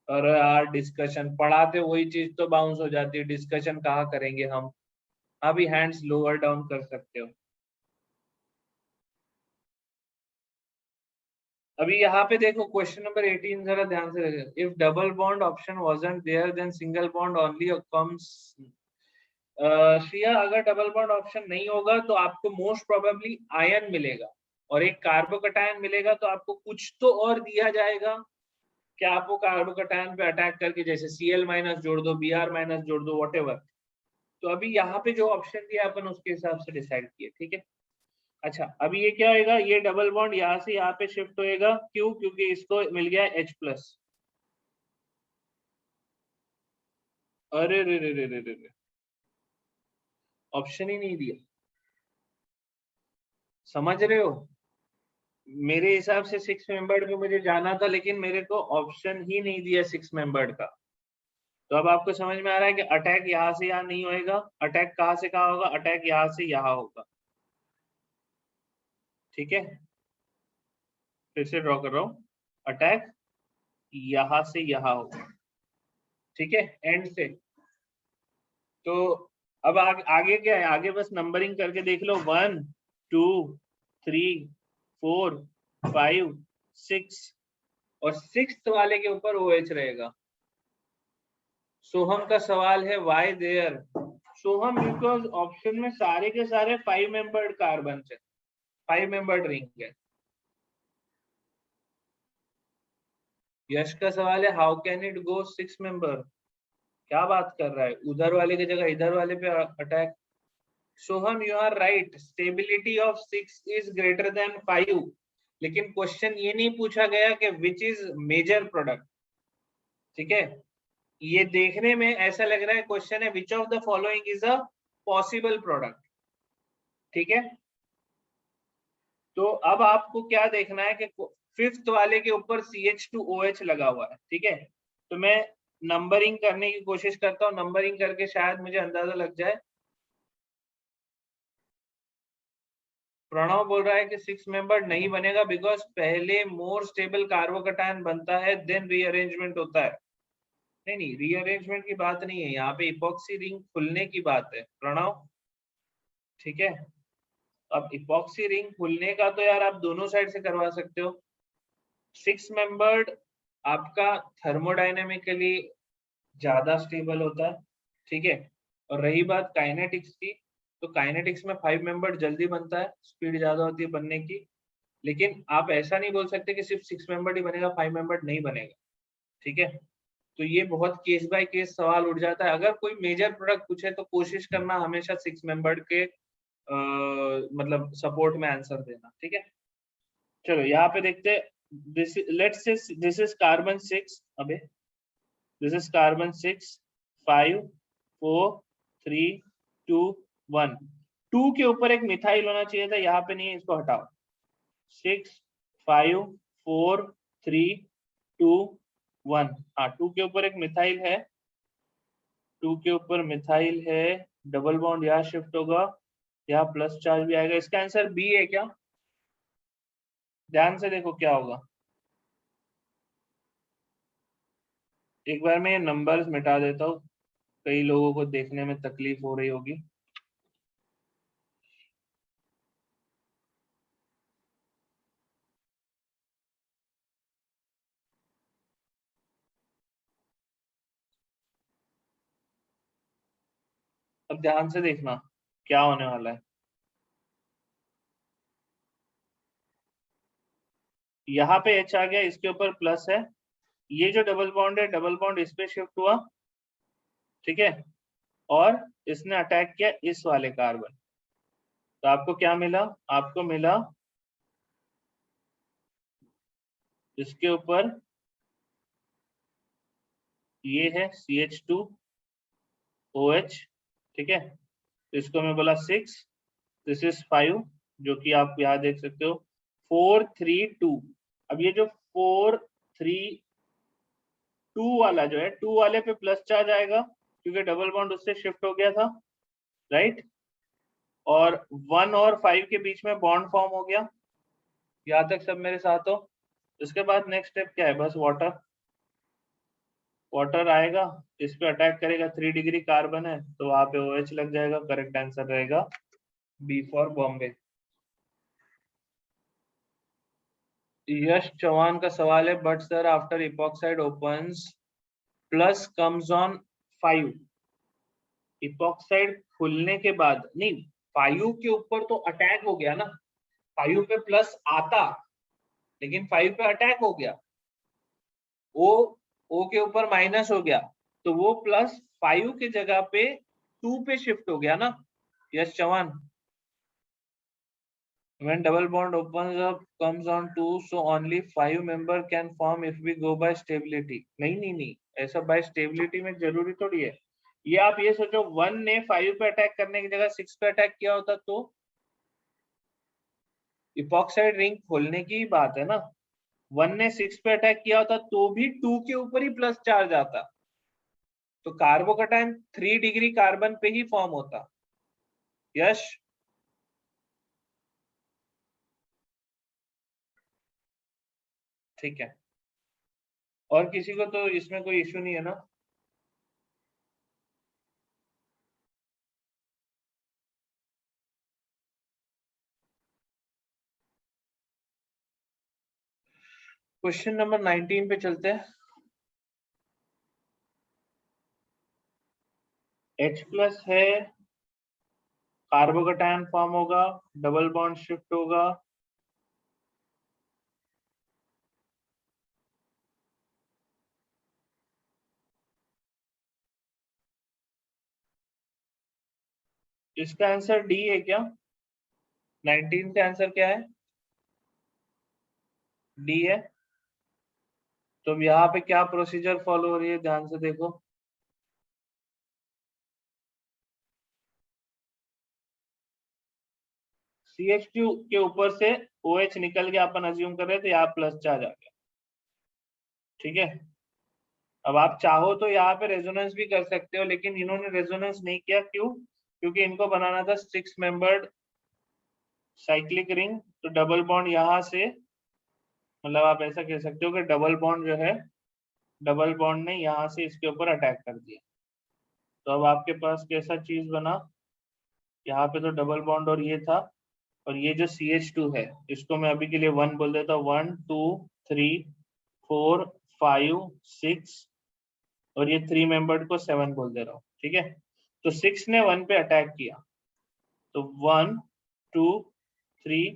और यार डिस्कशन पढ़ाते वही चीज तो बाउंस हो जाती है, डिस्कशन कहाँ करेंगे हम। अभी हैंड्स लोअर डाउन कर सकते हो। अभी यहाँ पे देखो क्वेश्चन नंबर 18 जरा ध्यान से देखो। If double bond option wasn't there then single bond only comes. Shriya अगर डबल बॉन्ड ऑप्शन नहीं होगा तो आपको मोस्ट प्रोबेबली आयन मिलेगा और एक कार्बोकटायन मिलेगा, तो आपको कुछ तो और दिया जाएगा। क्या आपको कार्बोकटायन पे अटैक करके जैसे Cl माइनस जोड़ दो, Br माइनस जोड़ दो, वॉट। तो अभी यहाँ पे जो ऑप्शन दिया अपन उसके हिसाब से डिसाइड किए, ठीक है। अच्छा अभी ये क्या होगा, ये डबल बॉन्ड यहाँ से यहाँ पे शिफ्ट होएगा, क्यों? क्योंकि इसको मिल गया H+। अरे रे रे रे रे रे, ऑप्शन ही नहीं दिया, समझ रहे हो? मेरे हिसाब से 6 मेंबर्ड में मुझे जाना था, लेकिन मेरे को ऑप्शन ही नहीं दिया 6 मेंबर्ड का। तो अब आपको समझ में आ रहा है कि अटैक यहाँ से यहाँ नहीं होएगा, अटैक कहाँ से कहाँ होगा, अटैक यहाँ से यहाँ होगा। ठीक है, फिर से ड्रॉ कर रहा हूँ, अटैक यहाँ से यहाँ होगा, ठीक है, एंड से। तो अब आगे क्या है, आगे बस नंबरिंग करके देख लो, 1 2 3 4 5 6, और 6th वाले के ऊपर OH रहेगा। सोहम का सवाल है why there. Soham because option में सारे के सारे 5 मेंबर्ड कार्बन है, 5 मेंबर्ड रिंग है। यश का सवाल है how can it go 6 member. क्या बात कर रहा है, उधर वाले की जगह इधर वाले पे attack. Soham you are right, stability of 6 is greater than 5, लेकिन क्वेश्चन ये नहीं पूछा गया कि विच इज मेजर प्रोडक्ट। ठीक है, ये देखने में ऐसा लग रहा है क्वेश्चन है which of the following is a possible product. ठीक है, तो अब आपको क्या देखना है कि 5th वाले के ऊपर CH2OH लगा हुआ है। ठीक है, तो मैं नंबरिंग करने की कोशिश करता हूँ, नंबरिंग करके शायद मुझे अंदाजा लग जाए। प्रणव बोल रहा है कि 6 मेंबर नहीं बनेगा बिकॉज पहले मोर स्टेबल कार्बोकटायन बनता है देन रीअरेंजमेंट होता है। नहीं नहीं, रीअरेंजमेंट की बात नहीं है यहाँ पे, इपॉक्सी रिंग खुलने की बात है प्रणव। ठीक है, अब इपॉक्सी रिंग खुलने का तो यार आप दोनों साइड से करवा सकते हो। 6 मेंबर्ड आपका थर्मोडायनेमिकली ज्यादा स्टेबल होता है। ठीक है, और रही बात काइनेटिक्स की, तो काइनेटिक्स में 5 मेंबर्ड जल्दी बनता है, स्पीड ज्यादा होती है बनने की। लेकिन आप ऐसा नहीं बोल सकते कि सिर्फ 6 मेंबर्ड ही बनेगा, 5 मेंबर्ड नहीं बनेगा। ठीक है, तो ये बहुत केस बाय केस सवाल उठ जाता है। अगर कोई मेजर प्रोडक्ट पूछे तो कोशिश करना हमेशा 6 मेंबर्ड के मतलब सपोर्ट में आंसर देना, ठीक है। चलो यहाँ पे देखते, this let's say this is carbon 6, अबे दिस इज कार्बन 6 5 4 3 2 1। 2 के ऊपर एक मिथाइल होना चाहिए था, यहाँ पे नहीं है, इसको हटाओ। 6 5 4 3 2 1। हाँ 2 के ऊपर एक मिथाइल है, 2 के ऊपर मिथाइल है, डबल बॉन्ड यहाँ शिफ्ट होगा, यहाँ प्लस चार्ज भी आएगा। इसका आंसर बी है क्या? ध्यान से देखो क्या होगा। एक बार मैं ये नंबर्स मिटा देता हूँ, कई लोगों को देखने में तकलीफ हो रही होगी। अब ध्यान से देखना क्या होने वाला है। यहाँ पे H आ गया, इसके ऊपर प्लस है, ये जो डबल बॉन्ड है, डबल बॉन्ड इस पे शिफ्ट हुआ, ठीक है, और इसने अटैक किया इस वाले कार्बन। तो आपको क्या मिला? आपको मिला इसके ऊपर ये है CH2OH, ठीक है। तो इसको मैं बोला 6, दिस इज 5, जो कि आप यहाँ देख सकते हो 4 3 2। अब ये जो 4 3 2 वाला जो है, 2 वाले पे प्लस चार्ज आएगा क्योंकि डबल बॉन्ड उससे शिफ्ट हो गया था, राइट। और 1 और 5 के बीच में बॉन्ड फॉर्म हो गया। यहाँ तक सब मेरे साथ हो? इसके बाद नेक्स्ट स्टेप क्या है? बस वाटर, वाटर आएगा, इस पे अटैक करेगा, 3 डिग्री कार्बन है तो वहां पे OH लग जाएगा। करेक्ट आंसर रहेगा बी फॉर बॉम्बे। यश चौहान का सवाल है, but sir after epoxide opens plus comes on 5। Epoxide खुलने के बाद नहीं, 5 के ऊपर तो अटैक हो गया ना, 5 पे प्लस आता, लेकिन 5 पे अटैक हो गया, ओ के ऊपर माइनस हो गया, तो वो प्लस 5 की जगह पे 2 पे शिफ्ट हो गया ना। Yes Chauhan, when double bond opens up comes on 2 so only 5 member can form if we go by stability। नहीं नहीं नहीं, ऐसा by stability में जरूरी थोड़ी है। ये आप ये सोचो 1 ने 5 पे अटैक करने की जगह 6 पे अटैक किया होता तो इपॉक्साइड रिंग खोलने की बात है ना। 1 ने 6 पे अटैक किया होता तो भी 2 के ऊपर ही प्लस चार्ज आता, तो कार्बोकैटायन 3 डिग्री कार्बन पे ही फॉर्म होता। यश ठीक है, और किसी को तो इसमें कोई इश्यू नहीं है ना? क्वेश्चन नंबर 19 पे चलते हैं। H प्लस है, कार्बोकैटायन फॉर्म होगा, डबल बॉन्ड शिफ्ट होगा, इसका आंसर डी है क्या? 19 का आंसर क्या है? डी है। तो यहाँ पे क्या प्रोसीजर फॉलो हो रही है, ध्यान से देखो। CH2 के ऊपर से OH निकल गया, अपन अज्यूम कर रहे थे, यहाँ प्लस चार्ज आ गया, ठीक है। अब आप चाहो तो यहाँ पे रेजोनेंस भी कर सकते हो, लेकिन इन्होंने रेजोनेंस नहीं किया, क्यों? क्योंकि इनको बनाना था 6 मेंबर्ड साइक्लिक रिंग। तो डबल बॉन्ड यहाँ से, मतलब आप ऐसा कह सकते हो कि डबल बॉन्ड जो है, डबल बॉन्ड ने यहाँ से इसके ऊपर अटैक कर दिया। तो अब आपके पास कैसा चीज बना? यहाँ पे तो डबल बॉन्ड और ये था, और ये जो CH2 है इसको मैं अभी के लिए 1 बोल देता हूँ, 1 2 3 4 5 6, और ये 3 मेंबर्ड को 7 बोल दे रहा हूँ, ठीक है। तो 6 ने 1 पे अटैक किया, तो 1 2 3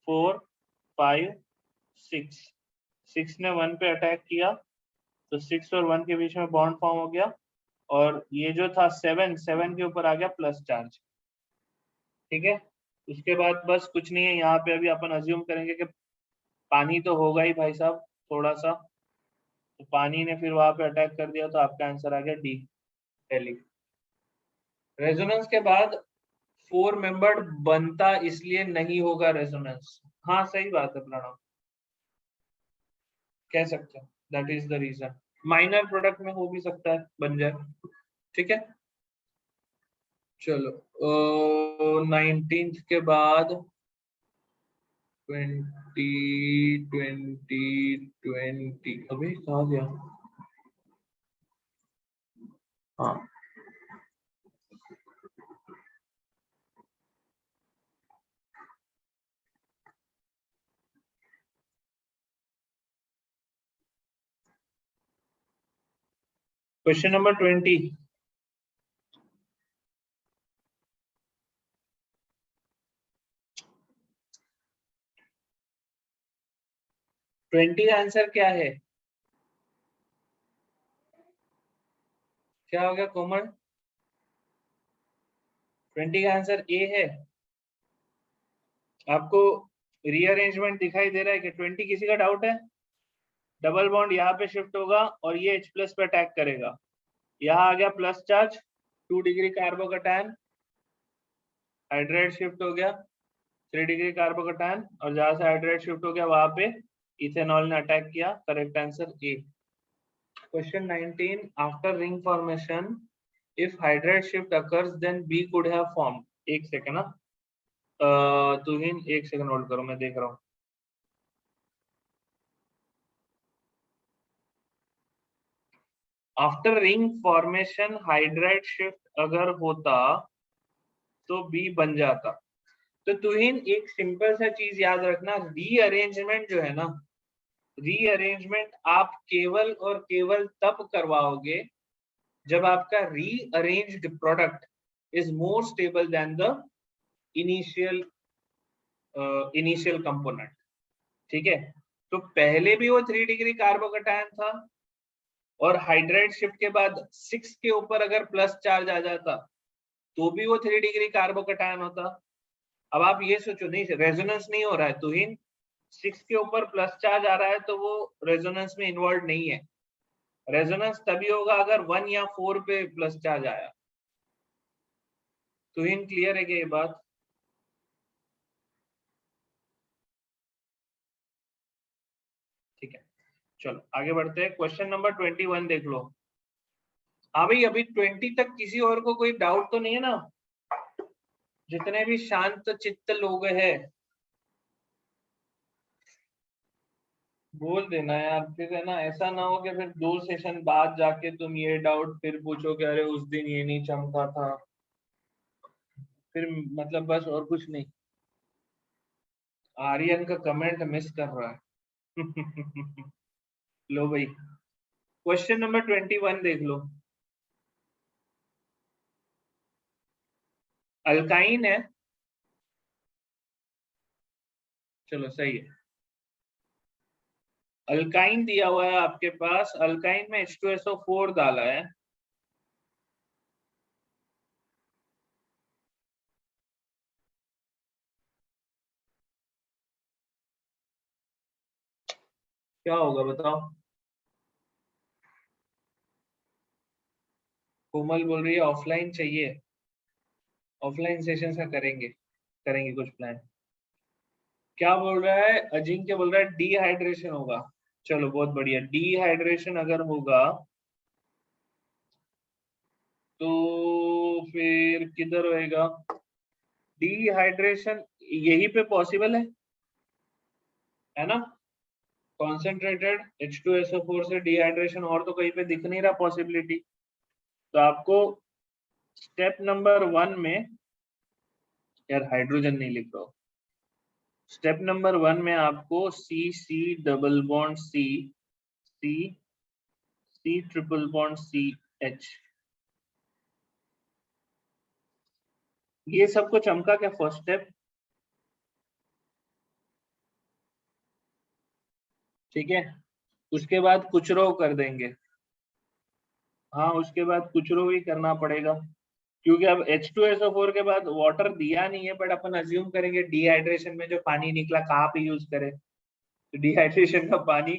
4 5 6, 6 ने 1 पे अटैक किया, तो 6 और 1 के बीच में बॉन्ड फॉर्म हो गया, और ये जो था 7 के ऊपर आ गया प्लस चार्ज। ठीक है, उसके बाद बस कुछ नहीं है, यहाँ पे अभी अपन अज्यूम करेंगे कि पानी तो होगा ही भाई साहब थोड़ा सा, तो पानी ने फिर वहां पे अटैक कर दिया, तो आपका आंसर आ गया डी, दिल्ली। रेजोनेंस के बाद 4 मेंबर्ड बनता इसलिए नहीं होगा रेजोनेंस। हाँ सही बात है प्रणव, कह सकते हैं that is the reason. Minor product में हो भी सकता है बन जाए। ठीक है, चलो 19th के बाद 20 अभी कहा गया। हाँ, क्वेश्चन नंबर 20। 20 का आंसर क्या है? क्या हो गया कोमल? 20 का आंसर ए है। आपको रीअरेंजमेंट दिखाई दे रहा है कि 20 किसी का डाउट है? डबल बॉन्ड यहाँ पे शिफ्ट होगा और ये H प्लस पे अटैक करेगा, यहाँ आ गया plus charge, 2 degree carbocation, hydrate shift हो गया 3 डिग्री कार्बोकैटायन, और जहां से हाइड्रेट शिफ्ट हो गया वहां पे इथेनॉल ने अटैक किया। Correct answer A. Question 19, after ring formation if hydride shift occurs then B could have form. एक सेकंड ना, तुहिन एक सेकंड होल्ड करो, मैं देख रहा हूँ। After ring formation hydrate shift अगर होता तो बी बन जाता। तो तुहिन एक सिंपल सा चीज याद रखना, रीअरेंजमेंट जो है ना, रीअरेंजमेंट आप केवल और केवल तब करवाओगे जब आपका rearranged product is more stable then the initial initial component. ठीक है, तो पहले भी वो 3 डिग्री कार्बोकैटायन था, और हाइड्रेट शिफ्ट के बाद 6 के ऊपर अगर प्लस चार्ज आ जाता तो भी वो 3 डिग्री कार्बोकैटायन होता। अब आप ये सोचो, नहीं रेजोनेंस नहीं हो रहा है, तो ही 6 के ऊपर प्लस चार्ज आ रहा है तो वो रेजोनेंस में इन्वॉल्व नहीं है। रेजोनेंस तभी होगा अगर 1 या 4 पे प्लस चार्ज आया। तो इन क्लियर है क्या ये बात? ठीक है, चलो आगे बढ़ते हैं। क्वेश्चन नंबर 21 देख लो। हाँ भाई, अभी 20 तक किसी और को कोई डाउट तो नहीं है ना? जितने भी शांत चित्त लोग हैं बोल देना यार, फिर है ना, ऐसा ना हो कि फिर 2 सेशन बाद जाके तुम ये डाउट फिर पूछो कि अरे उस दिन ये नहीं चमका था, फिर मतलब बस और कुछ नहीं। आर्यन का कमेंट मिस कर रहा है। लो भाई, क्वेश्चन नंबर 21 देख लो। अल्काइन है, चलो सही है। अल्काइन दिया हुआ है आपके पास, अल्काइन में H2SO4 डाला है। क्या होगा बताओ? कोमल बोल रही है ऑफलाइन चाहिए, ऑफलाइन सेशन का करेंगे, करेंगे कुछ प्लान। क्या बोल रहा है अजिंक्य? बोल रहा है डिहाइड्रेशन होगा। चलो बहुत बढ़िया, डिहाइड्रेशन अगर होगा तो फिर किधर होएगा डिहाइड्रेशन? यही पे पॉसिबल है ना? कॉन्सेंट्रेटेड H2SO4 से डिहाइड्रेशन, और तो कहीं पे दिख नहीं रहा पॉसिबिलिटी। तो आपको स्टेप नंबर 1 में, यार हाइड्रोजन नहीं लिख रहा हूं, स्टेप नंबर 1 में आपको C C double bond C C C triple bond C H, ये सबको चमका क्या फर्स्ट स्टेप? ठीक है, उसके बाद कुछ रो कर देंगे। हाँ, उसके बाद कुछ रो ही करना पड़ेगा, क्योंकि अब H2SO4 के बाद वाटर दिया नहीं है, बट अपन अज्यूम करेंगे डिहाइड्रेशन में जो पानी निकला कहाँ पे यूज करें, तो डिहाइड्रेशन का पानी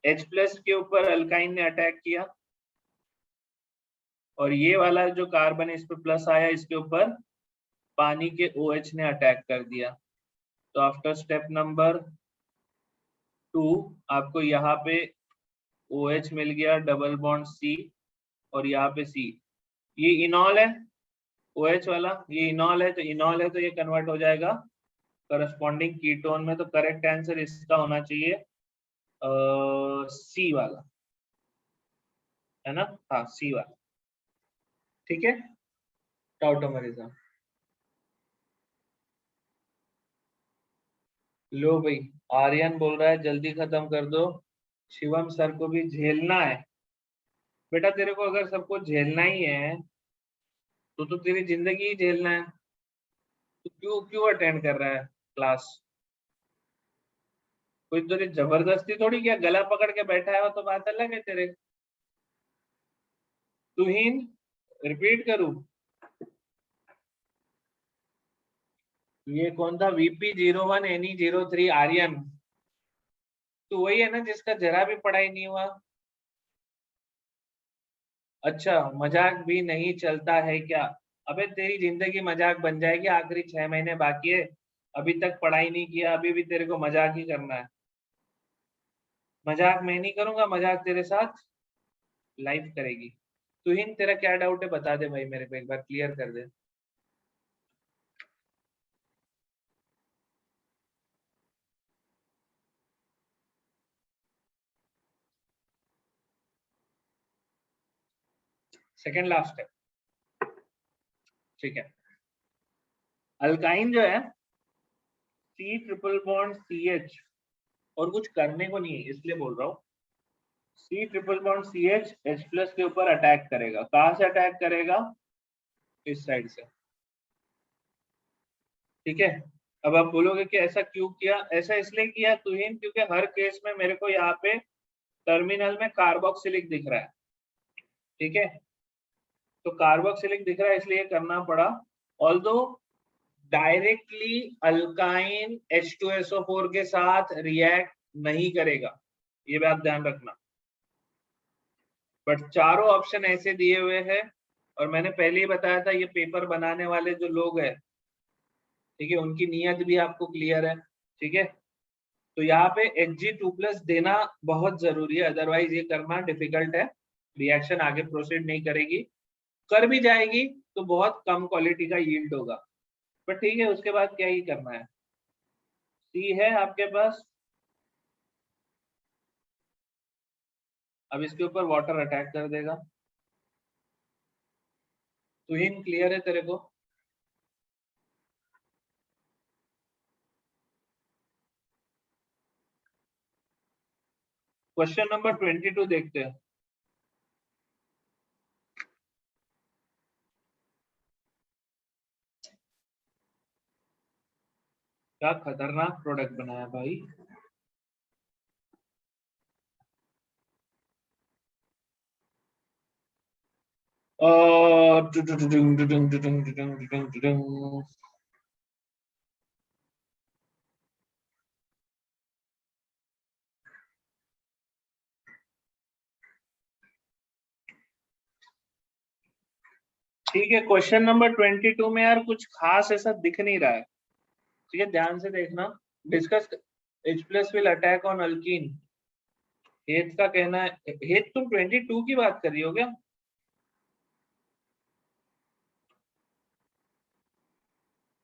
H प्लस के ऊपर अल्काइन ने अटैक किया, और ये वाला जो कार्बन इस पे प्लस आया इसके ऊपर पानी के OH ने अटैक कर दिया। तो आफ्टर स्टेप नंबर 2 आपको यहाँ पे OH मिल गया, डबल बॉन्ड C, और यहाँ पे C, ये इनॉल है, OH वाला ये इनॉल है, तो इनॉल है तो ये कन्वर्ट हो जाएगा करस्पॉन्डिंग कीटोन में। तो करेक्ट आंसर इसका होना चाहिए सी वाला, है ना? हाँ, सी वाला। ठीक है, टाउटोमरिज्म। लो भाई, आर्यन बोल रहा है जल्दी खत्म कर दो, शिवम सर को भी झेलना है। बेटा तेरे को अगर सबको झेलना ही है तो तेरी जिंदगी ही झेलना है, तो क्यों क्यों अटेंड कर रहा है क्लास? कोई तेरी जबरदस्ती थोड़ी, क्या गला पकड़ के बैठा है वो तो बात अलग है तेरे। तुहीन, रिपीट करूं? ये कौन था? VP01NE03 आर्यन, तो वही है ना जिसका जरा भी पढ़ाई नहीं हुआ? अच्छा, मजाक भी नहीं चलता है क्या? अबे तेरी जिंदगी मजाक बन जाएगी, आखिरी 6 महीने बाकी है, अभी तक पढ़ाई नहीं किया, अभी भी तेरे को मजाक ही करना है। मजाक मैं नहीं करूंगा, मजाक तेरे साथ लाइफ करेगी। तुहिन तेरा क्या डाउट है बता दे भाई, मेरे को एक बार क्लियर कर दे। सेकंड लास्ट है, ठीक है। अल्काइन जो है C ट्रिपल बॉन्ड CH, और कुछ करने को नहीं है इसलिए बोल रहा हूँ। C triple bond CH H plus के ऊपर अटैक करेगा, कहाँ से अटैक करेगा? इस साइड से, ठीक है। अब आप बोलोगे कि ऐसा क्यों किया? ऐसा इसलिए किया तुहिन क्योंकि हर केस में मेरे को यहाँ पे टर्मिनल में कार्बोक्सिलिक दिख रहा है, ठीक है। तो कार्बोक्सिलिक दिख रहा है इसलिए करना पड़ा। ऑल्दो डायरेक्टली अल्काइन H2SO4 के साथ रिएक्ट नहीं करेगा, ये बात ध्यान रखना। बट चारों ऑप्शन ऐसे दिए हुए हैं, और मैंने पहले ही बताया था ये पेपर बनाने वाले जो लोग हैं, ठीक है, उनकी नीयत भी आपको क्लियर है, ठीक है। तो यहाँ पे Hg2+ देना बहुत जरूरी है, अदरवाइज ये करना डिफिकल्ट है, रिएक्शन आगे प्रोसीड नहीं करेगी, कर भी जाएगी तो बहुत कम क्वालिटी का यील्ड होगा, बट ठीक है, उसके बाद क्या ही करना है। सी है आपके पास, अब इसके ऊपर वाटर अटैक कर देगा। तुहिन क्लियर है तेरे को? क्वेश्चन नंबर 22 देखते हैं। क्या खतरनाक प्रोडक्ट बनाया भाई। ठीक है, क्वेश्चन नंबर 22 में यार कुछ खास ऐसा दिख नहीं रहा है, ठीक है, ध्यान से देखना। Discuss H plus will attack on alkyne. हेत का कहना है, हेत तुम 22 की बात कर रही हो क्या?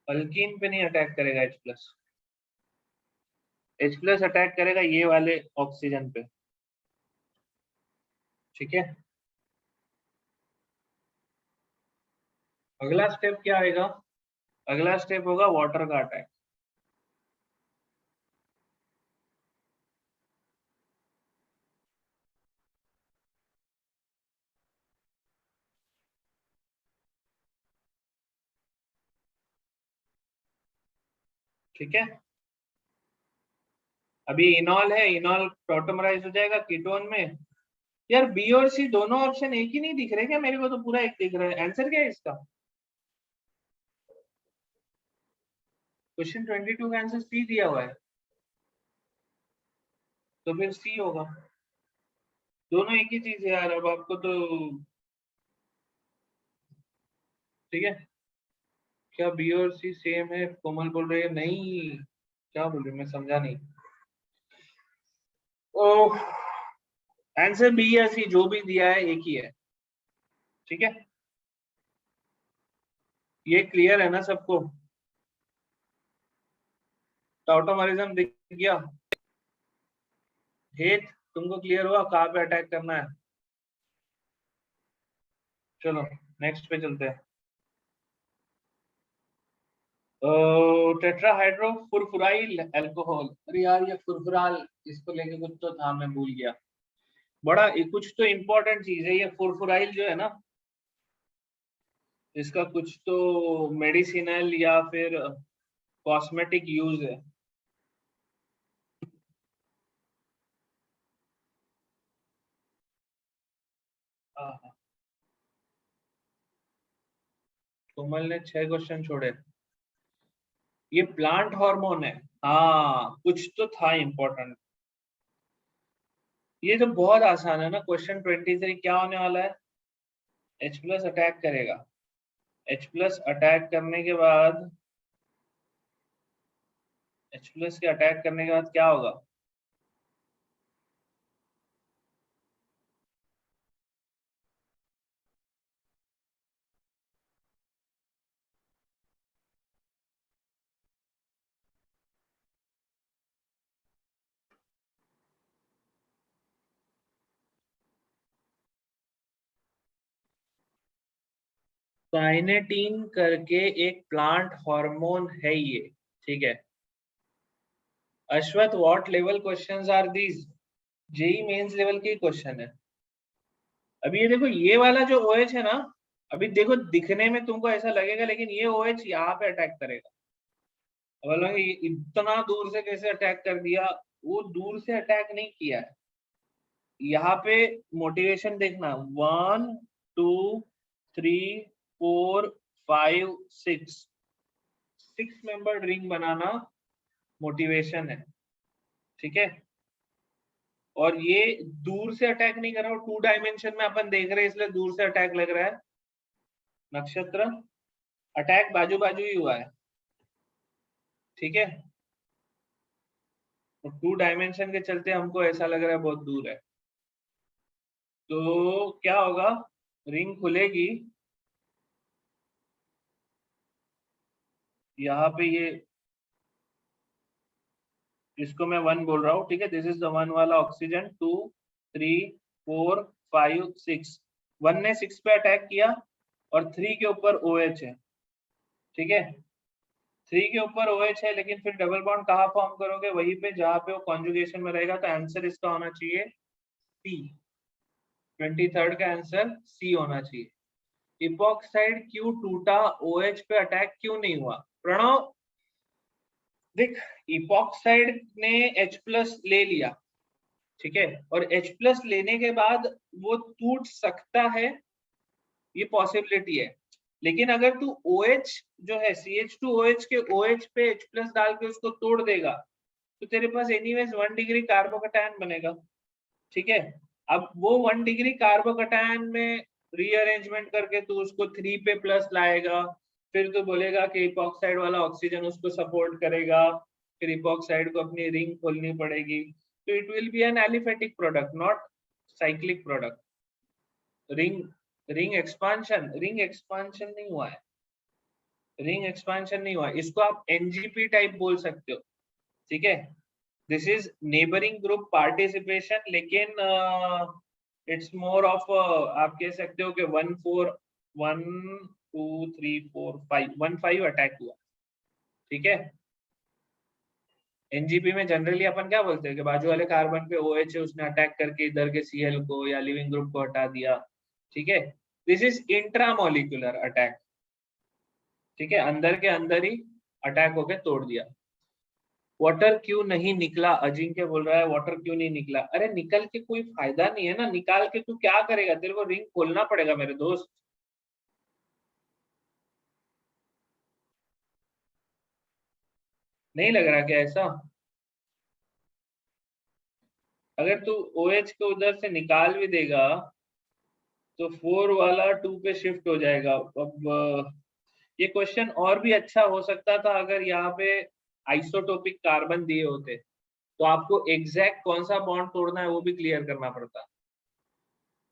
अल्कीन पे नहीं अटैक करेगा H plus, H plus attack करेगा ये वाले ऑक्सीजन पे, ठीक है। अगला स्टेप क्या आएगा? अगला स्टेप होगा वाटर का अटैक, ठीक है। अभी इनॉल है, इनॉल टॉटमराइज हो जाएगा कीटोन में। यार बी और सी दोनों ऑप्शन एक ही नहीं दिख रहे क्या? मेरे को तो पूरा एक दिख रहा है। आंसर क्या है इसका? क्वेश्चन 22 का आंसर सी दिया हुआ है, तो फिर सी होगा। दोनों एक ही चीज है यार, अब आपको तो ठीक है। क्या बी और सी सेम है? कोमल बोल रही है नहीं। क्या बोल रही है मैं समझा नहीं। ओह, आंसर बी या सी जो भी दिया है एक ही है, ठीक है। ये क्लियर है ना सबको? ऑटोमेरिज्म दिख गया? हेत तुमको क्लियर हुआ कहाँ पे अटैक करना है? चलो नेक्स्ट पे चलते हैं। Tetrahydro फुरफुराइल alcohol. अरे यार ये फुरफुराल, इसको लेके कुछ तो था, मैं भूल गया। बड़ा कुछ तो इम्पोर्टेंट चीज है ये फुरफुराइल जो है ना, इसका कुछ तो मेडिसिनल या फिर कॉस्मेटिक यूज है। हाँ, कोमल ने 6 क्वेश्चन छोड़े। ये प्लांट हार्मोन है। हाँ कुछ तो था इम्पोर्टेंट। ये तो बहुत आसान है ना। क्वेश्चन 23 क्या होने वाला है? H प्लस अटैक करेगा। H प्लस अटैक करने के बाद, H प्लस के अटैक करने के बाद क्या होगा? काइनेटीन करके एक प्लांट हार्मोन है ये, ठीक है। Ashwath what level questions are these? JEE Mains level के क्वेश्चन है। अभी ये देखो ये वाला जो OH है ना, अभी देखो दिखने में तुमको ऐसा लगेगा लेकिन ये OH यहाँ पे अटैक करेगा। बोला ये इतना दूर से कैसे अटैक कर दिया? वो दूर से अटैक नहीं किया है। यहाँ पे मोटिवेशन देखना, 1 2 3 4 5 6, 6 मेंबर रिंग बनाना मोटिवेशन है, ठीक है। और ये दूर से अटैक नहीं कर रहा हूँ, 2 डायमेंशन में अपन देख रहे हैं इसलिए दूर से अटैक लग रहा है। नक्षत्र अटैक बाजू बाजू ही हुआ है, ठीक है। तो 2 डायमेंशन के चलते हमको ऐसा लग रहा है बहुत दूर है। तो क्या होगा? रिंग खुलेगी यहाँ पे, ये इसको मैं 1 बोल रहा हूँ, ठीक है। दिस इज द 1 वाला ऑक्सीजन, 2 3 4 5 6। 1 ने 6 पे अटैक किया और 3 के ऊपर OH है, ठीक है। 3 के ऊपर OH है लेकिन फिर डबल बॉन्ड कहाँ फॉर्म करोगे? वहीं पे जहाँ पे वो कॉन्जुगेशन में रहेगा। तो आंसर इसका होना चाहिए सी। 23rd का आंसर सी होना चाहिए। इपॉक्साइड क्यों टूटा? OH पे अटैक क्यों नहीं हुआ? प्रणव देख, इपॉक्साइड ने H प्लस ले लिया, ठीक है। और H प्लस लेने के बाद वो टूट सकता है, ये पॉसिबिलिटी है। लेकिन अगर तू OH जो है CH2OH के OH पे H प्लस डाल के उसको तोड़ देगा तो तेरे पास एनीवेज 1 डिग्री कार्बोकैटायन बनेगा, ठीक है। अब वो 1 डिग्री कार्बोकैटायन में रीअरेंजमेंट करके तू उसको 3 पे प्लस लाएगा। फिर तो बोलेगा कि इपॉक्साइड वाला ऑक्सीजन उसको सपोर्ट करेगा। फिर इपॉक्साइड को अपनी रिंग खोलनी पड़ेगी। तो it will be an aliphatic product, not cyclic product. Ring ring expansion नहीं हुआ है। रिंग एक्सपांशन नहीं हुआ, इसको आप NGP टाइप बोल सकते हो, ठीक है। This is neighbouring group participation, लेकिन इट्स मोर ऑफ, आप कह सकते हो कि 1 4 1 2 3 4 5 1 5 अटैक हुआ, ठीक है। NGP में जनरली अपन क्या बोलते हैं कि बाजू वाले कार्बन पे OH है, उसने अटैक करके इधर के Cl को या लिविंग ग्रुप को हटा दिया, ठीक है। दिस इज इंट्रामोलिकुलर अटैक, ठीक है। अंदर के अंदर ही अटैक होके तोड़ दिया। वाटर क्यों नहीं निकला, अजिंक्य बोल रहा है वाटर क्यों नहीं निकला। अरे निकल के कोई फायदा नहीं है ना, निकाल के तू क्या करेगा, तेरे को रिंग खोलना पड़ेगा मेरे दोस्त। नहीं लग रहा क्या ऐसा? अगर तू OH को उधर से निकाल भी देगा तो 4 वाला 2 पे शिफ्ट हो जाएगा। अब ये क्वेश्चन और भी अच्छा हो सकता था अगर यहाँ पे आइसोटोपिक कार्बन दिए होते, तो आपको एग्जैक्ट कौन सा बॉन्ड तोड़ना है वो भी क्लियर करना पड़ता।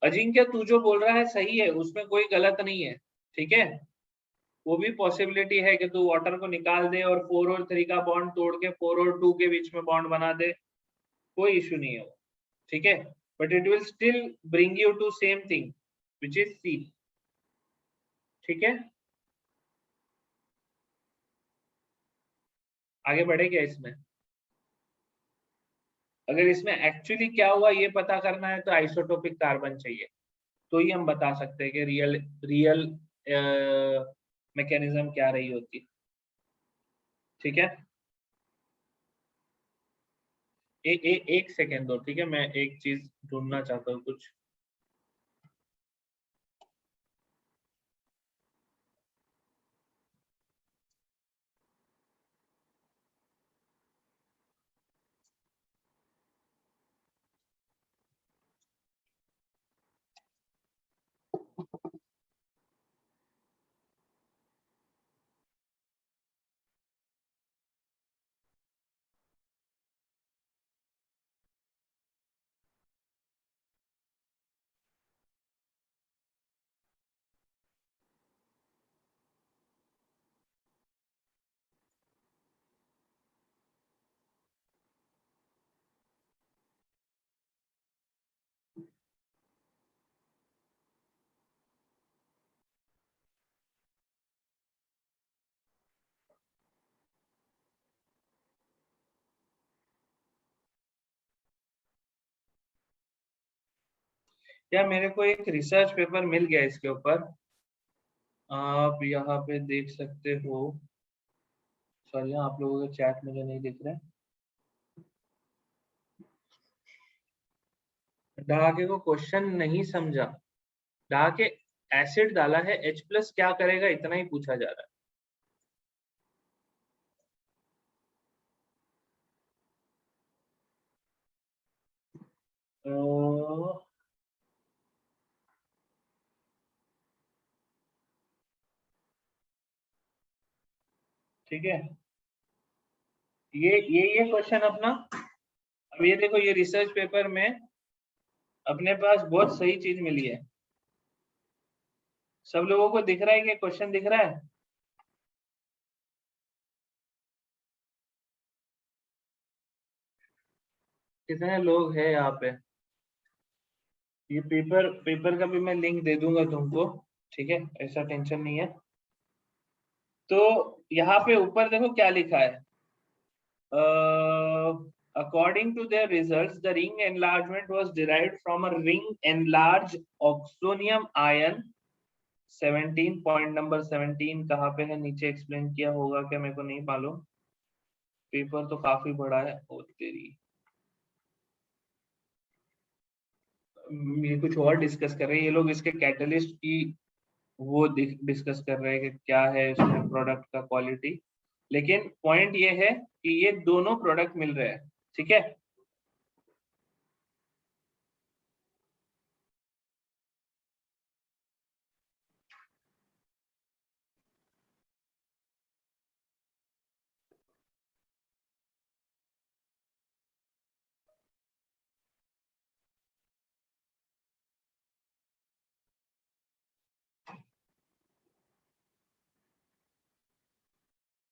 अजिंक्य तू जो बोल रहा है सही है, उसमें कोई गलत नहीं है, ठीक है। वो भी पॉसिबिलिटी है कि तू वाटर को निकाल दे और 4 और 3 का बॉन्ड तोड़ के 4 और 2 के बीच में बॉन्ड बना दे, कोई इशू नहीं है वो, ठीक है। But it will still bring you to same thing which is C, ठीक है। आगे बढ़े क्या इसमें? अगर इसमें एक्चुअली क्या हुआ ये पता करना है तो आइसोटोपिक कार्बन चाहिए, तो ही हम बता सकते हैं कि रियल रियल मैकेनिज्म क्या रही होती, ठीक है। एक सेकेंड दो, ठीक है, मैं एक चीज ढूंढना चाहता हूँ कुछ। क्या मेरे को एक रिसर्च पेपर मिल गया इसके ऊपर, आप यहाँ पे देख सकते हो। सॉरी आप लोगों के चैट मुझे नहीं दिख रहे। डहाके को क्वेश्चन नहीं समझा। डहाके एसिड डाला है, H+ क्या करेगा इतना ही पूछा जा रहा है। ठीक है, ये क्वेश्चन अपना। अब ये देखो, ये रिसर्च पेपर में अपने पास बहुत सही चीज मिली है। सब लोगों को दिख रहा है कि क्वेश्चन दिख रहा है? कितने लोग हैं यहाँ पे? ये पेपर पेपर का भी मैं लिंक दे दूंगा तुमको, ठीक है, ऐसा टेंशन नहीं है। तो यहाँ पे ऊपर देखो क्या लिखा है। According to their results, the ring enlargement was derived from a ring enlarged oxonium ion 17। Point number 17 कहाँ पे है, नीचे एक्सप्लेन किया होगा क्या, मेरे को नहीं मालूम। पेपर तो काफी बड़ा है, ओ तेरी। ये कुछ और डिस्कस कर रहे हैं ये लोग, इसके कैटलिस्ट की वो डिस्कस कर रहे हैं कि क्या है इसमें प्रोडक्ट का क्वालिटी। लेकिन पॉइंट ये है कि ये दोनों प्रोडक्ट मिल रहे हैं, ठीक है।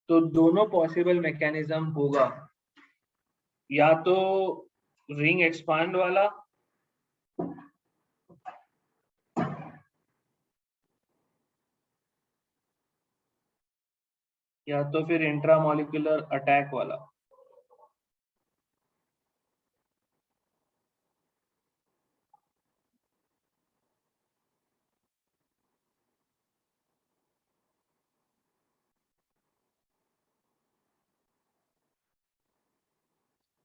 तो दोनों पॉसिबल मैकेनिज्म होगा, या तो रिंग एक्सपांड वाला, या तो फिर इंट्रामोलिकुलर अटैक वाला।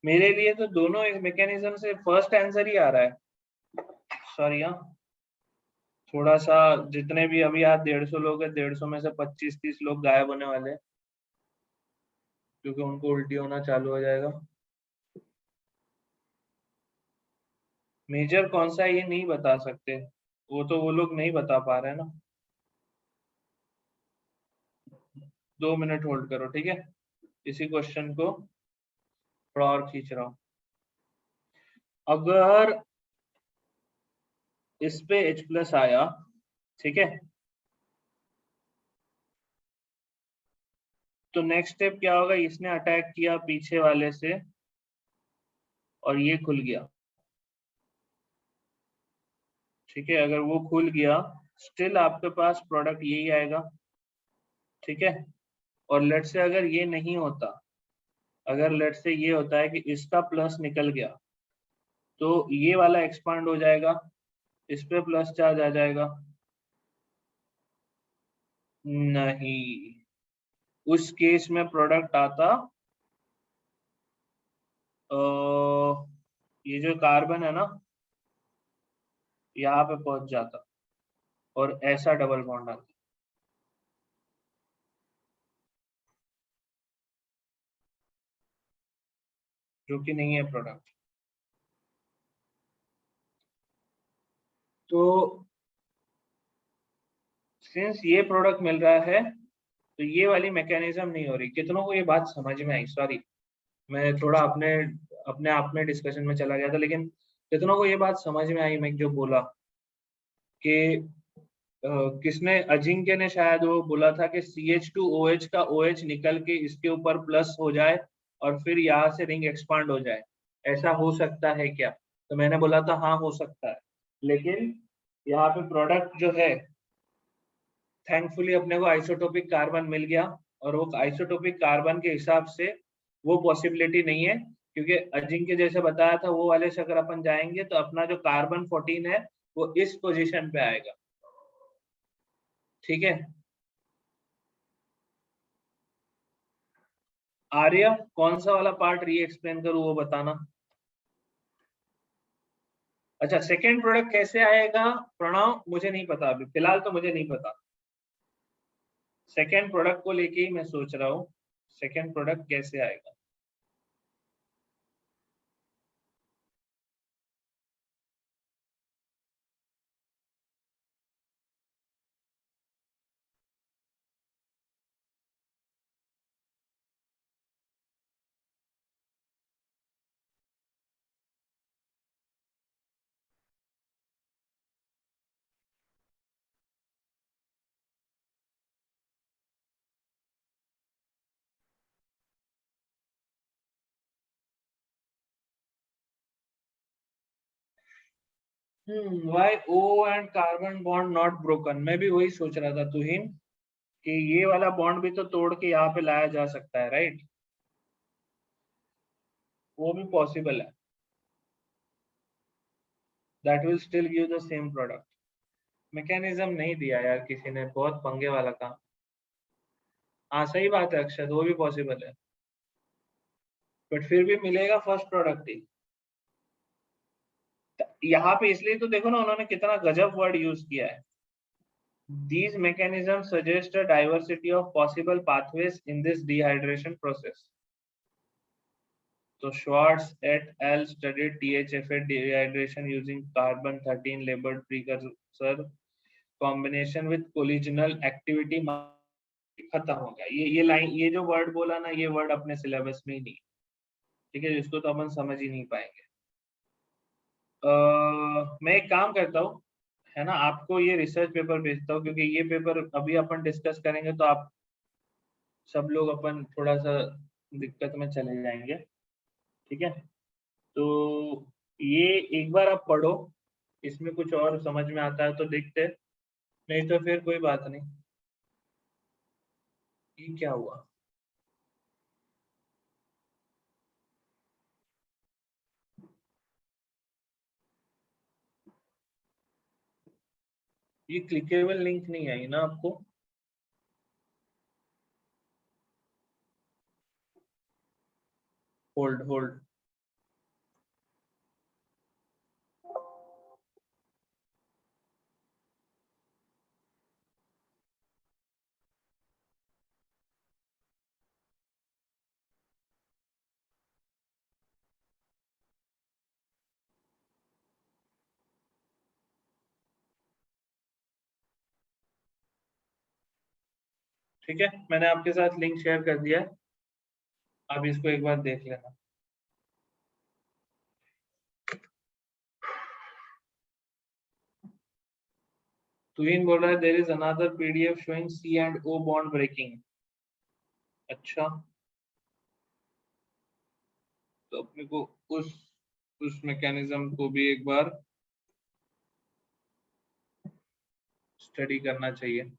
मेरे लिए तो दोनों एक मैकेनिज्म से फर्स्ट आंसर ही आ रहा है। सॉरी हाँ, थोड़ा सा जितने भी अभी आज 150 लोग हैं, 150 में से 25-30 लोग गायब होने वाले हैं क्योंकि उनको उल्टी होना चालू हो जाएगा। मेजर कौन सा है ये नहीं बता सकते, वो तो वो लोग नहीं बता पा रहे हैं ना। 2 मिनट होल्ड करो, ठीक है, इसी क्वेश्चन को थोड़ा और खींच रहा हूँ। अगर इस पे H+ आया, ठीक है, तो नेक्स्ट स्टेप क्या होगा, इसने अटैक किया पीछे वाले से और ये खुल गया, ठीक है, अगर वो खुल गया स्टिल आपके पास प्रोडक्ट यही आएगा, ठीक है। और लेट से अगर ये नहीं होता, अगर लेट से ये होता है कि इसका प्लस निकल गया, तो ये वाला एक्सपांड हो जाएगा, इस पे प्लस चार्ज आ जाएगा। नहीं, उस केस में प्रोडक्ट आता, ये जो कार्बन है ना, यहाँ पे पहुंच जाता और ऐसा डबल बॉन्ड आता, जो कि नहीं है प्रोडक्ट। तो सिंस ये प्रोडक्ट मिल रहा है, तो ये वाली मैकेनिज्म नहीं हो रही। कितनों को ये बात समझ में आई? सॉरी, मैं थोड़ा अपने अपने आप में डिस्कशन में चला गया था, लेकिन कितनों को ये बात समझ में आई मैं जो बोला कि किसने, अजिंक्य ने शायद वो बोला था कि CH2OH का OH निकल के इसके ऊपर प्लस हो जाए और फिर यहाँ से रिंग एक्सपांड हो जाए, ऐसा हो सकता है क्या? तो मैंने बोला था हाँ हो सकता है, लेकिन यहाँ पे प्रोडक्ट जो है, थैंकफुली अपने को आइसोटोपिक कार्बन मिल गया, और वो आइसोटोपिक कार्बन के हिसाब से वो पॉसिबिलिटी नहीं है, क्योंकि अजिंक्य जैसे बताया था वो वाले से अगर अपन जाएंगे तो अपना जो कार्बन 14 है वो इस पोजीशन पे आएगा, ठीक है। आर्य, कौन सा वाला पार्ट री एक्सप्लेन करूँ वो बताना। अच्छा, सेकेंड प्रोडक्ट कैसे आएगा प्रणव, मुझे नहीं पता, अभी फिलहाल तो मुझे नहीं पता। सेकेंड प्रोडक्ट को लेके ही मैं सोच रहा हूँ, सेकेंड प्रोडक्ट कैसे आएगा। Why O and carbon bond not broken, मैं भी वही सोच रहा था तुहिन, कि ये वाला बॉन्ड भी तो तोड़ के यहाँ पे लाया जा सकता है, राइट? वो भी पॉसिबल है, that will still give the same product. Mechanism नहीं दिया यार किसी ने, बहुत पंगे वाला काम। हाँ सही बात है अक्षत, वो भी पॉसिबल है, बट फिर भी मिलेगा फर्स्ट प्रोडक्ट ही। यहाँ पे इसलिए तो देखो ना उन्होंने कितना गजब वर्ड यूज किया है। These mechanisms suggest a diversity of possible pathways in this dehydration process. So Schwartz et al. Studied THFA dehydration using carbon-13 labeled precursor combination with collisional activity। खत्म हो गया, ये लाइन, ये जो वर्ड बोला ना, ये वर्ड अपने सिलेबस में ही नहीं, ठीक है, इसको तो अपन समझ ही नहीं पाएंगे। मैं एक काम करता हूँ, है ना, आपको ये रिसर्च पेपर भेजता हूँ, क्योंकि ये पेपर अभी अपन डिस्कस करेंगे तो आप सब लोग अपन थोड़ा सा दिक्कत में चले जाएंगे, ठीक है। तो ये एक बार आप पढ़ो, इसमें कुछ और समझ में आता है तो देखते, नहीं तो फिर कोई बात नहीं। ये क्या हुआ? ये क्लिकेबल लिंक नहीं आई ना आपको? होल्ड होल्ड, ठीक है, मैंने आपके साथ लिंक शेयर कर दिया है, आप इसको एक बार देख लेना। तुहिन बोल रहा है there is another PDF showing C and O bond breaking. अच्छा, तो अपने को उस मैकेनिज्म को भी एक बार स्टडी करना चाहिए।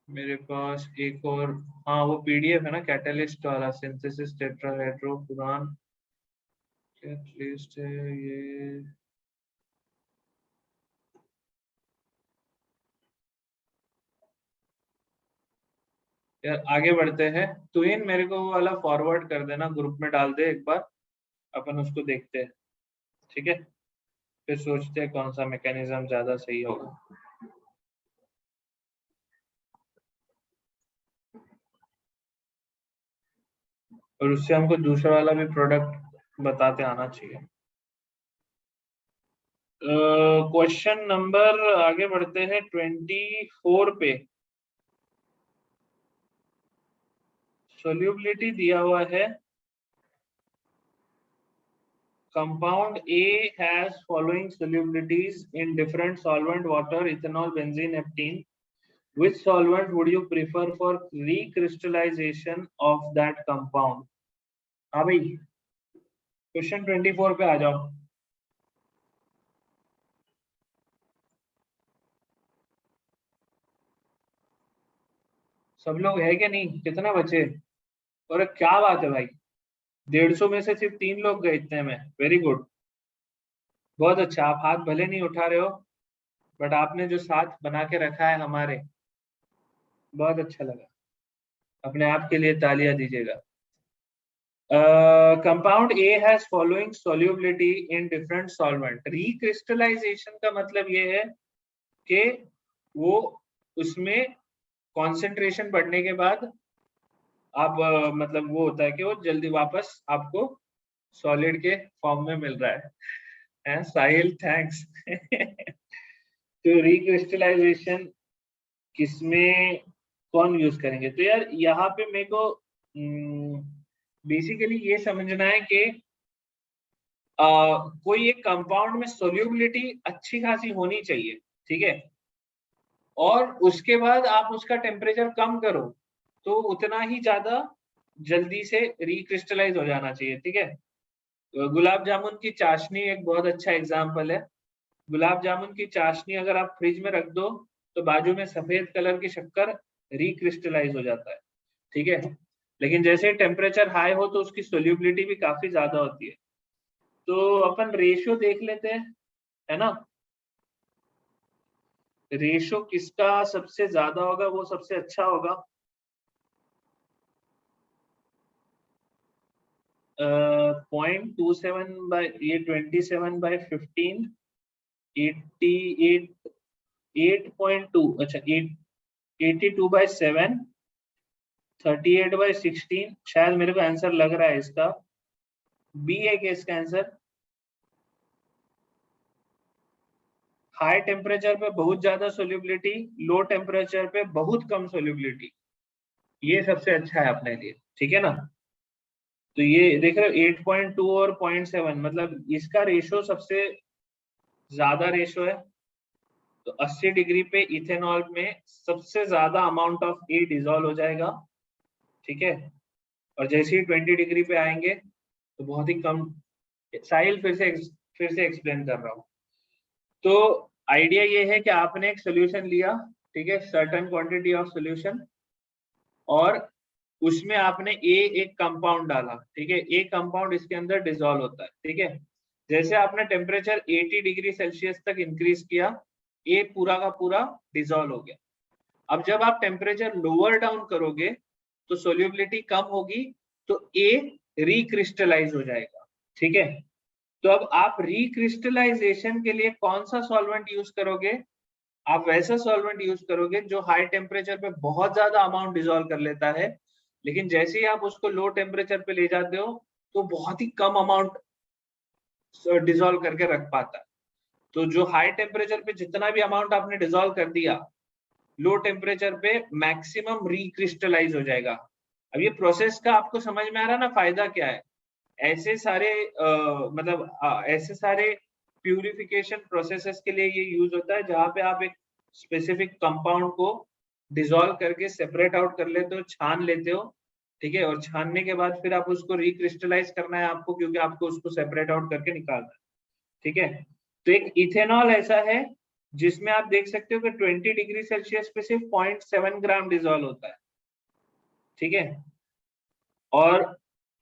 मेरे पास एक और, हाँ वो पीडीएफ है ना, कैटलिस्ट वाला, सिंथेसिस टेट्राहेड्रो पुरान कैटलिस्ट है ये। यार आगे बढ़ते हैं, तो इन मेरे को वो वाला फॉरवर्ड कर देना, ग्रुप में डाल दे एक बार, अपन उसको देखते हैं। ठीक है, फिर सोचते हैं कौन सा मैकेनिज्म ज्यादा सही होगा। और उससे हमको दूसरा वाला भी प्रोडक्ट बताते आना चाहिए। क्वेश्चन नंबर आगे बढ़ते हैं 24 पे। सोल्यूबिलिटी दिया हुआ है, compound A has following solubilities in different solvent: water, ethanol, benzene, naphthalene. Which solvent would you prefer for recrystallization of that compound? हाँ भाई, क्वेश्चन 24 पे आ जाओ। सब लोग है कि नहीं, कितना बचे? और क्या बात है भाई, 150 में से सिर्फ 3 लोग गए इतने में, वेरी गुड, बहुत अच्छा। आप हाथ भले नहीं उठा रहे हो, बट आपने जो साथ बना के रखा है हमारे, बहुत अच्छा लगा। अपने आप के लिए तालियां दीजिएगा। Compound A has following solubility in different solvent. Recrystallisation का मतलब ये है कि वो उसमें कॉन्सेंट्रेशन बढ़ने के बाद आप मतलब वो होता है कि वो जल्दी वापस आपको सॉलिड के फॉर्म में मिल रहा है साहिल, थैंक्स। तो रिक्रिस्टलाइजेशन किसमें कौन यूज करेंगे? तो यार यहाँ पे मेरे को बेसिकली ये समझना है कि कोई एक कंपाउंड में सोल्यूबिलिटी अच्छी खासी होनी चाहिए, ठीक है, और उसके बाद आप उसका टेम्परेचर कम करो तो उतना ही ज्यादा जल्दी से रिक्रिस्टलाइज हो जाना चाहिए, ठीक है। तो गुलाब जामुन की चाशनी एक बहुत अच्छा एग्जाम्पल है। गुलाब जामुन की चाशनी अगर आप फ्रिज में रख दो तो बाजू में सफेद कलर की शक्कर रिक्रिस्टलाइज हो जाता है, ठीक है। लेकिन जैसे टेम्परेचर हाई हो तो उसकी सोल्यूबिलिटी भी काफी ज्यादा होती है। तो अपन रेशियो देख लेते हैं, है ना। रेशियो किसका सबसे ज्यादा होगा वो सबसे अच्छा होगा। 0.27 ये 27/15, 88, 8.2, अच्छा 82/7, 38/16, शायद मेरे को आंसर लग रहा है इसका बी है कि इसका आंसर। हाई टेम्परेचर पे बहुत ज्यादा सोल्यूबिलिटी, लो टेम्परेचर पे बहुत कम सोल्यूबिलिटी, ये सबसे अच्छा है अपने लिए, ठीक है ना। तो ये देख रहे हो 8.2 और 0.7, मतलब इसका रेशियो सबसे ज्यादा रेशियो है। तो 80 डिग्री पे इथेनॉल में सबसे ज्यादा अमाउंट ऑफ ए डिजोल्व हो जाएगा, ठीक है। और जैसे ही 20 डिग्री पे आएंगे तो बहुत ही कम। साहिल फिर से एक्सप्लेन कर रहा हूँ। तो आइडिया ये है कि आपने एक सोल्यूशन लिया, ठीक है, सर्टेन क्वांटिटी ऑफ सोल्यूशन, और उसमें आपने एक कंपाउंड डाला, ठीक है। एक कंपाउंड इसके अंदर डिसॉल्व होता है, ठीक है। जैसे आपने टेम्परेचर 80 डिग्री सेल्सियस तक इंक्रीज किया, ए पूरा का पूरा डिसॉल्व हो गया। अब जब आप टेम्परेचर लोअर डाउन करोगे तो सोल्यूबिलिटी कम होगी, तो ए रिक्रिस्टलाइज हो जाएगा, ठीक है। तो अब आप रिक्रिस्टलाइजेशन के लिए कौन सा सॉल्वेंट यूज करोगे? आप वैसा सॉल्वेंट यूज करोगे जो हाई टेम्परेचर पे बहुत ज्यादा अमाउंट डिसॉल्व कर लेता है, लेकिन जैसे ही आप उसको लो टेम्परेचर पे ले जाते हो तो बहुत ही कम अमाउंट डिसॉल्व करके रख पाता है। तो जो हाई टेम्परेचर पे जितना भी अमाउंट आपने डिसॉल्व कर दिया, लो टेम्परेचर पे मैक्सिमम रिक्रिस्टलाइज हो जाएगा। अब ये प्रोसेस का आपको समझ में आ रहा ना फायदा क्या है? ऐसे सारे ऐसे सारे प्यूरिफिकेशन प्रोसेसेस के लिए ये यूज होता है जहां पे आप एक स्पेसिफिक कंपाउंड को डिसॉल्व करके सेपरेट आउट कर लेते हो, छान लेते हो, ठीक है, और छानने के बाद फिर आप उसको रिक्रिस्टलाइज करना है आपको, क्योंकि आपको उसको सेपरेट आउट करके निकालना है, ठीक है। तो एक इथेनॉल ऐसा है जिसमें आप देख सकते हो कि 20 डिग्री सेल्सियस पे सिर्फ 0.7 ग्राम डिसॉल्व होता है, ठीक है, और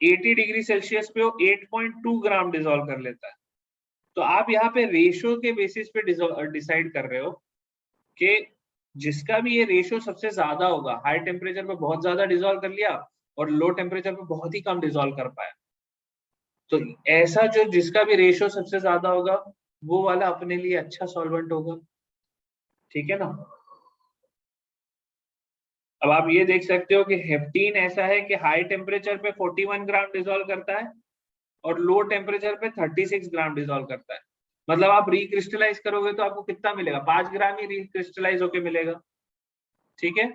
80 डिग्री सेल्सियस पे वो 8.2 ग्राम डिसॉल्व कर लेता है। तो आप यहाँ पे रेशो के बेसिस पे डिसाइड कर रहे हो कि जिसका भी ये रेशो सबसे ज्यादा होगा, हाई टेम्परेचर पे बहुत ज्यादा डिसॉल्व कर लिया और लो टेम्परेचर पे बहुत ही कम डिसॉल्व कर पाया, तो ऐसा जो जिसका भी रेशो सबसे ज्यादा होगा वो वाला अपने लिए अच्छा सॉल्वेंट होगा, ठीक है ना। अब आप ये देख सकते हो कि हेप्टीन ऐसा है कि हाई टेम्परेचर पे 41 ग्राम डिसॉल्व करता है और लो टेम्परेचर पे 36 ग्राम डिसॉल्व करता है। मतलब आप रिक्रिस्टलाइज करोगे तो आपको कितना मिलेगा? 5 ग्राम ही रिक्रिस्टलाइज होके मिलेगा, ठीक है।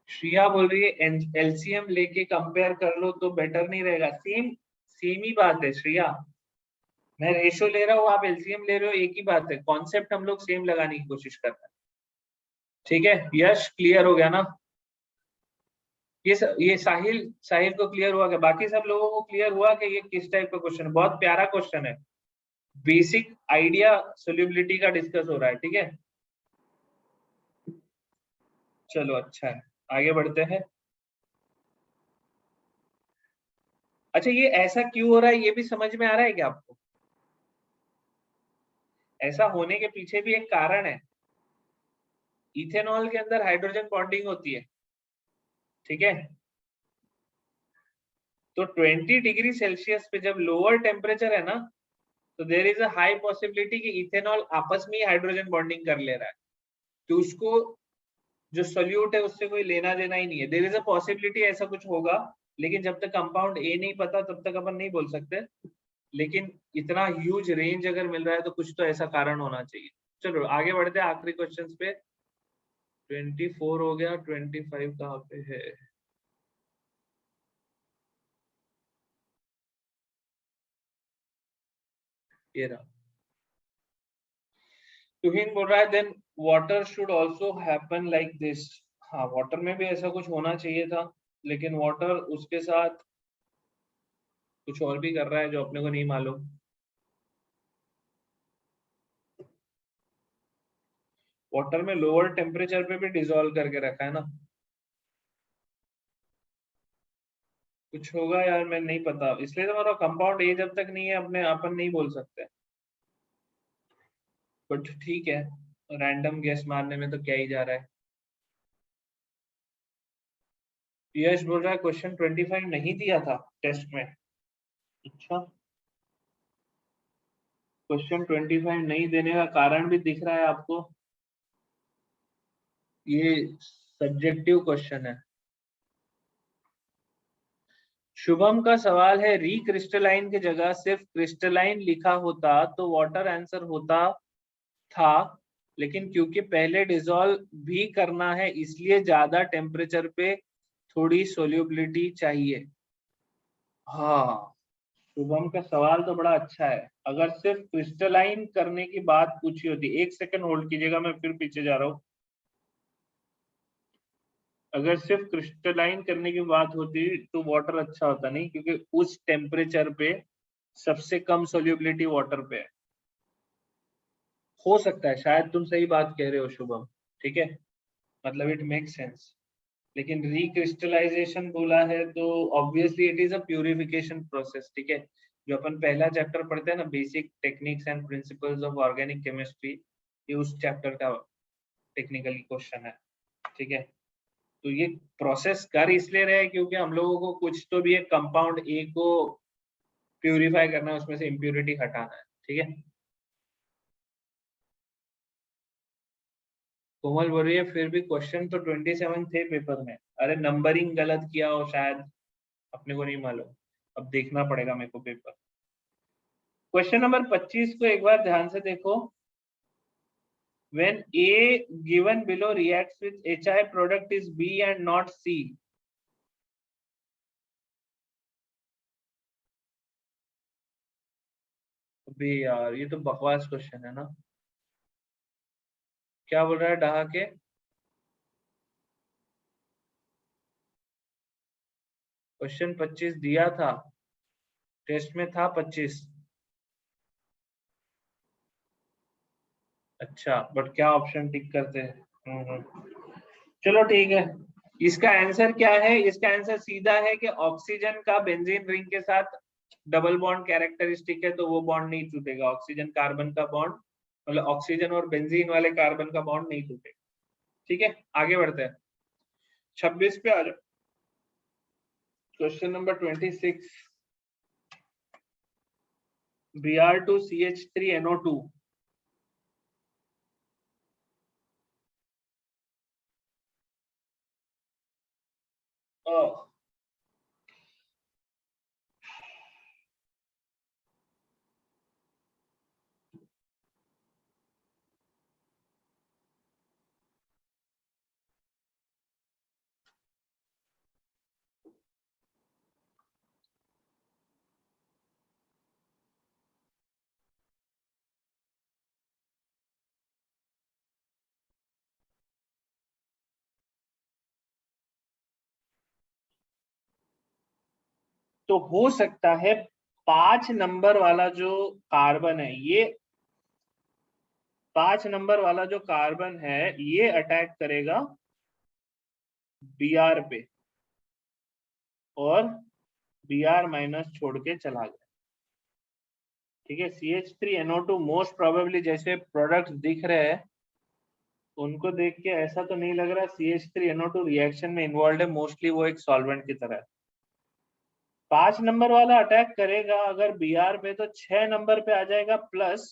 श्रिया बोल रही है एलसीएम लेके कंपेयर कर लो तो बेटर नहीं रहेगा। सेम सेम ही बात है श्रिया, मैं रेशो ले रहा हूँ, आप एलसीएम ले रहे हो, एक ही बात है, कॉन्सेप्ट हम लोग सेम लगाने की कोशिश कर रहे हैं, ठीक है। यश क्लियर हो गया ना? ये साहिल साहिल को क्लियर हुआ क्या? बाकी सब लोगों को क्लियर हुआ कि ये किस टाइप का क्वेश्चन है? बहुत प्यारा क्वेश्चन है, बेसिक आइडिया सोल्यूबिलिटी का डिस्कस हो रहा है, ठीक है। चलो अच्छा है, आगे बढ़ते हैं। अच्छा, ये ऐसा क्यों हो रहा है ये भी समझ में आ रहा है क्या आपको? ऐसा होने के पीछे भी एक कारण है। इथेनॉल के अंदर हाइड्रोजन बॉन्डिंग होती है, ठीक है। तो 20 डिग्री सेल्सियस पे जब लोअर टेम्परेचर है ना, तो there is a high possibility कि इथेनॉल आपस में ही हाइड्रोजन बॉन्डिंग कर ले रहा है, तो उसको जो सोल्यूट है उससे कोई लेना देना ही नहीं है। देर इज अ पॉसिबिलिटी ऐसा कुछ होगा, लेकिन जब तक कंपाउंड ए नहीं पता तब तक अपन नहीं बोल सकते, लेकिन इतना ह्यूज रेंज अगर मिल रहा है तो कुछ तो ऐसा कारण होना चाहिए। चलो आगे बढ़ते हैं आखिरी क्वेश्चन पे। 24 हो गया, 25 कहाँ पे है? ये रहा। तुहिन बोल रहा है then water should also happen like this. हाँ, वाटर में भी ऐसा कुछ होना चाहिए था, लेकिन वाटर उसके साथ कुछ और भी कर रहा है जो अपने को नहीं मालूम। वाटर में लोअर टेम्परेचर पे भी डिसॉल्व करके रखा है ना, कुछ होगा यार, मैं नहीं पता, इसलिए तो मेरा कंपाउंड ए जब तक नहीं है अपने अपन नहीं बोल सकते, बट ठीक है, रैंडम गेस मारने में तो क्या ही जा रहा है। यश बोल रहा है क्वेश्चन 25 नहीं दिया था टेस्ट में। अच्छा, क्वेश्चन 25 नहीं देने का कारण भी दिख रहा है आपको? ये सब्जेक्टिव क्वेश्चन है। शुभम का सवाल है रिक्रिस्टलाइन की जगह सिर्फ क्रिस्टलाइन लिखा होता तो वाटर आंसर होता था, लेकिन क्योंकि पहले डिसॉल्व भी करना है इसलिए ज्यादा टेम्परेचर पे थोड़ी सोल्यूबिलिटी चाहिए। हाँ, शुभम का सवाल तो बड़ा अच्छा है। अगर सिर्फ क्रिस्टलाइन करने की बात पूछी होती, एक सेकंड होल्ड कीजिएगा, मैं फिर पीछे जा रहा हूँ। अगर सिर्फ क्रिस्टलाइन करने की बात होती तो वाटर अच्छा होता, नहीं, क्योंकि उस टेम्परेचर पे सबसे कम सोल्यूबिलिटी वाटर पे है। हो सकता है, शायद तुम सही बात कह रहे हो शुभम, ठीक है, मतलब इट मेक सेंस। लेकिन रिक्रिस्टलाइजेशन बोला है तो obviously it is a purification process, ठीक है। जो अपन पहला चैप्टर पढ़ते हैं ना, basic techniques and principles of organic chemistry, ये उस चैप्टर का टेक्निकली क्वेश्चन है, ठीक है। तो ये प्रोसेस कर इसलिए रहे क्योंकि हम लोगों को कुछ तो भी एक कंपाउंड ए को प्यूरिफाई करना है, उसमें से इम्प्यूरिटी हटाना है, ठीक है। कोमल बोल रही है फिर भी क्वेश्चन तो 27 थे पेपर में। अरे नंबरिंग गलत किया हो शायद, अपने को नहीं मालूम, अब देखना पड़ेगा मेरे को पेपर। क्वेश्चन नंबर 25 को एक बार ध्यान से देखो। When A given below reacts with HI, product is B and not C. अबे यार ये तो बकवास क्वेश्चन है ना। क्या बोल रहा है डहा के? क्वेश्चन 25 दिया था, टेस्ट में था 25। अच्छा, बट क्या ऑप्शन टिक करते हैं? चलो ठीक है। इसका आंसर क्या है? इसका आंसर सीधा है कि ऑक्सीजन का बेंजीन रिंग के साथ डबल बॉन्ड कैरेक्टरिस्टिक है, तो वो बॉन्ड नहीं टूटेगा। ऑक्सीजन कार्बन का बॉन्ड, मतलब ऑक्सीजन और बेंजीन वाले कार्बन का बॉन्ड नहीं टूटेगा। ठीक है, आगे बढ़ते हैं। 26 पे आ जाओ। Question number 26, Br2CH3NO2। तो हो सकता है 5 नंबर वाला जो कार्बन है, ये 5 नंबर वाला जो कार्बन है ये अटैक करेगा Br पे और Br माइनस छोड़ के चला गया। ठीक है, CH3NO2 मोस्ट प्रोबेबली जैसे प्रोडक्ट्स दिख रहे हैं उनको देख के ऐसा तो नहीं लग रहा CH3NO2 रिएक्शन में इन्वॉल्व है। मोस्टली वो एक सॉल्वेंट की तरह है। 5 नंबर वाला अटैक करेगा अगर Br पे, तो 6 नंबर पे आ जाएगा प्लस।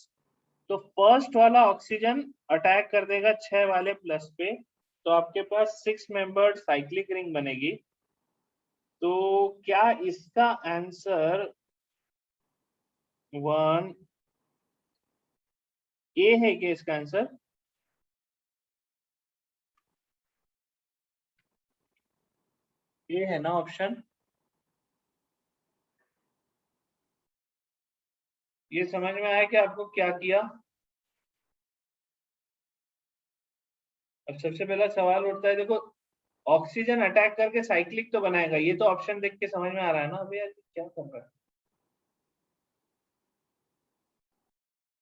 तो फर्स्ट वाला ऑक्सीजन अटैक कर देगा 6 वाले प्लस पे, तो आपके पास 6 मेंबर्ड साइक्लिक रिंग बनेगी। तो क्या इसका आंसर 1 ए है? क्या इसका आंसर ए है ना ऑप्शन? ये समझ में आया कि आपको क्या किया? अब सबसे पहला सवाल उठता है, देखो ऑक्सीजन अटैक करके साइक्लिक तो बनाएगा, ये तो ऑप्शन देख के समझ में आ रहा है ना। अभी यार क्या कर रहा है?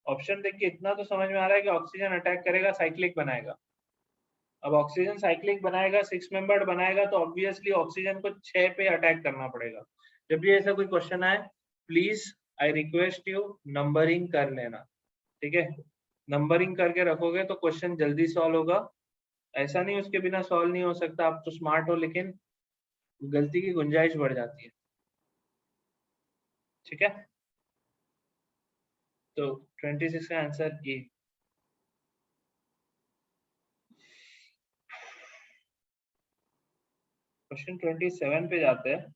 ऑप्शन देख के इतना तो समझ में आ रहा है कि ऑक्सीजन अटैक करेगा साइक्लिक बनाएगा। अब ऑक्सीजन साइक्लिक बनाएगा, 6 मेंबर्ड बनाएगा, तो ऑब्वियसली ऑक्सीजन को 6 पे अटैक करना पड़ेगा। जब भी ऐसा कोई क्वेश्चन आए, please I request you numbering कर लेना। ठीक है, नंबरिंग करके रखोगे तो क्वेश्चन जल्दी सॉल्व होगा। ऐसा नहीं उसके बिना सॉल्व नहीं हो सकता, आप तो स्मार्ट हो, लेकिन गलती की गुंजाइश बढ़ जाती है। ठीक है, तो 26 का आंसर ए। क्वेश्चन 27 पे जाते हैं।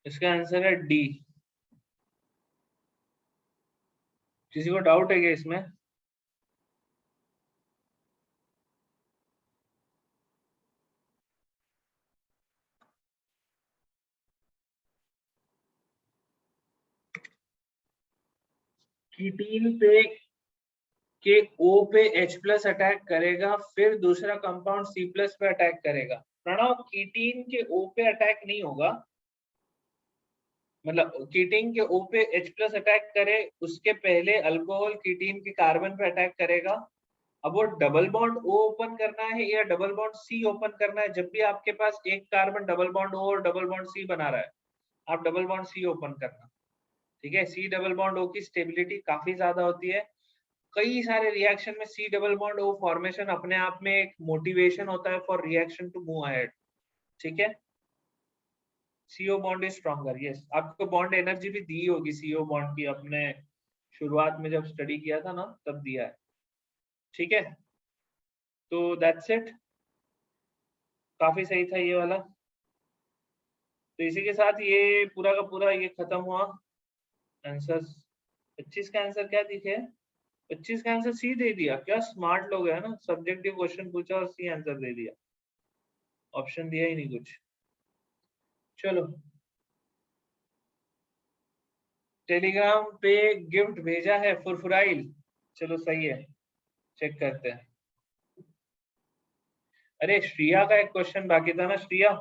इसका आंसर है डी। किसी को डाउट है क्या इसमें? कीटीन पे के O पे H प्लस अटैक करेगा, फिर दूसरा कंपाउंड C प्लस पे अटैक करेगा। प्रणव, कीटीन के O पे अटैक नहीं होगा। मतलब कीटीन के O पे H प्लस अटैक करे, उसके पहले अल्कोहल कीटीन के कार्बन पे अटैक करेगा। अब वो डबल बॉन्ड O ओपन करना है या डबल बॉन्ड C ओपन करना है? जब भी आपके पास एक कार्बन डबल बॉन्ड O और डबल बॉन्ड C बना रहा है, आप डबल बॉन्ड C ओपन करना। ठीक है, C डबल बॉन्ड O की स्टेबिलिटी काफी ज्यादा होती है। कई सारे रिएक्शन में C double bond O formation अपने आप में एक मोटिवेशन होता है for reaction to move ahead. ठीक है, CO bond is stronger. Yes, आपको बॉन्ड एनर्जी भी दी होगी CO बॉन्ड की, अपने शुरुआत में जब स्टडी किया था ना तब दिया है। ठीक है, तो दैट्स इट, काफी सही था ये वाला। तो इसी के साथ ये पूरा का पूरा ये खत्म हुआ आंसर। 25 का आंसर क्या दिखे? 25 का आंसर सी दे दिया। क्या स्मार्ट लोग है ना, सब्जेक्टिव क्वेश्चन पूछा और सी आंसर दे दिया, ऑप्शन दिया ही नहीं कुछ। चलो, टेलीग्राम पे गिफ्ट भेजा है फुरफुराइल, चलो सही है, चेक करते हैं। अरे श्रिया का एक क्वेश्चन बाकी था ना, श्रिया,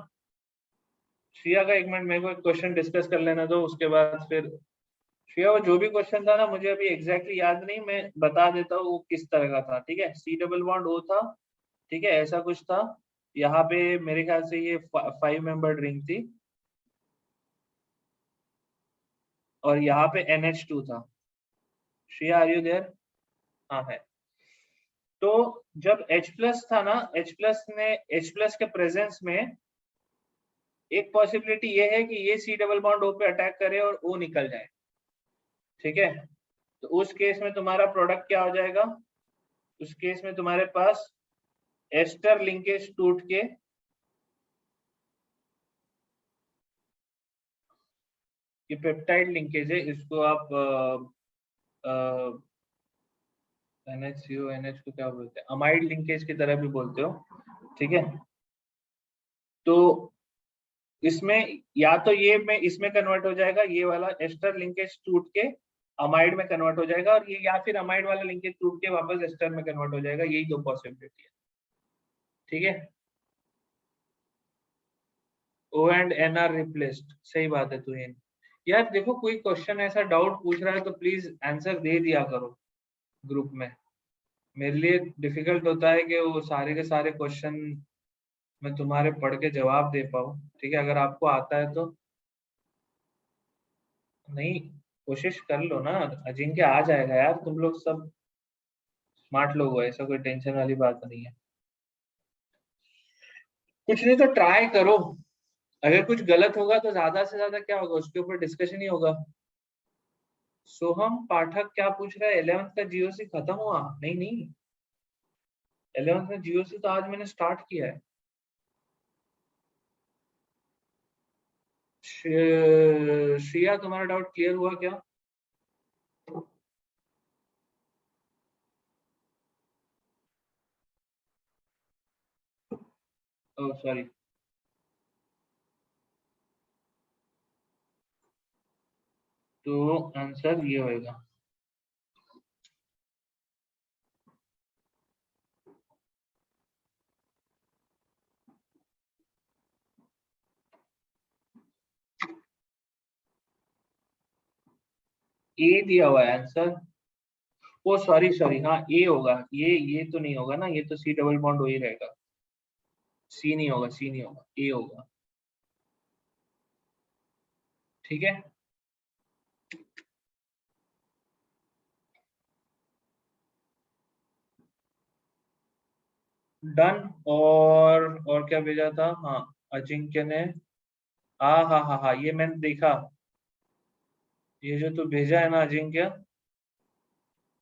श्रिया का 1 मिनट मेरे को एक क्वेश्चन डिस्कस कर लेना दो, उसके बाद फिर श्रेया वो जो भी क्वेश्चन था ना, मुझे अभी एग्जैक्टली याद नहीं, मैं बता देता हूँ वो किस तरह का था। ठीक है, सी डबल बॉन्ड ओ था, ठीक है, ऐसा कुछ था। यहाँ पे मेरे ख्याल से ये 5 मेंबर रिंग थी, और यहाँ पे NH2 था। Shreya are you there? हाँ है। तो जब H प्लस था ना, H प्लस के प्रेजेंस में एक पॉसिबिलिटी ये है कि ये सी डबल बॉन्ड ओ पे अटैक करे और O निकल जाए। ठीक है, तो उस केस में तुम्हारा प्रोडक्ट क्या हो जाएगा? उस केस में तुम्हारे पास एस्टर लिंकेज टूट के ये पेप्टाइड लिंकेज है, इसको आप NH CO NH को क्या बोलते हैं, अमाइड लिंकेज की तरह भी बोलते हो। ठीक है, तो इसमें या तो ये में इसमें कन्वर्ट हो जाएगा, ये वाला एस्टर लिंकेज टूट के अमाइड में कन्वर्ट हो जाएगा, और ये या फिर अमाइड वाला लिंकेज टूट के वापस एस्टर में कन्वर्ट हो जाएगा, यही दो पॉसिबिलिटी है। ठीक है, O and N are replaced, सही बात है। तो यार देखो, कोई क्वेश्चन ऐसा डाउट पूछ रहा है तो प्लीज आंसर दे दिया करो ग्रुप में। मेरे लिए डिफिकल्ट होता है कि वो सारे के सारे क्वेश्चन मैं तुम्हारे पढ़ के जवाब दे पाऊँ। ठीक है, अगर आपको आता है तो। नहीं, कोशिश कर लो ना, अजिंक्य आ जाएगा यार, तुम लोग सब स्मार्ट लोग हो, ऐसा कोई टेंशन वाली बात नहीं है। कुछ नहीं तो ट्राई करो, अगर कुछ गलत होगा तो ज्यादा से ज्यादा क्या होगा, उसके ऊपर डिस्कशन ही होगा। सोहम पाठक क्या पूछ रहा है, 11th का GOC खत्म हुआ? नहीं नहीं, 11th में GOC तो आज मैंने स्टार्ट किया है। श्रिया तुम्हारा डाउट क्लियर हुआ क्या? ओह सॉरी, तो आंसर ये होएगा। ए दिया हुआ है आंसर। ओ सॉरी सॉरी, हाँ ए होगा, ये तो नहीं होगा ना, ये तो सी डबल बॉन्ड हो ही रहेगा। सी नहीं होगा, सी नहीं होगा, ए होगा। ठीक है, डन। और क्या भेजा था? हाँ, अजिंक्य ने, हाँ हाँ हाँ हाँ, ये मैंने देखा, ये जो तू भेजा है ना अजिंक्य,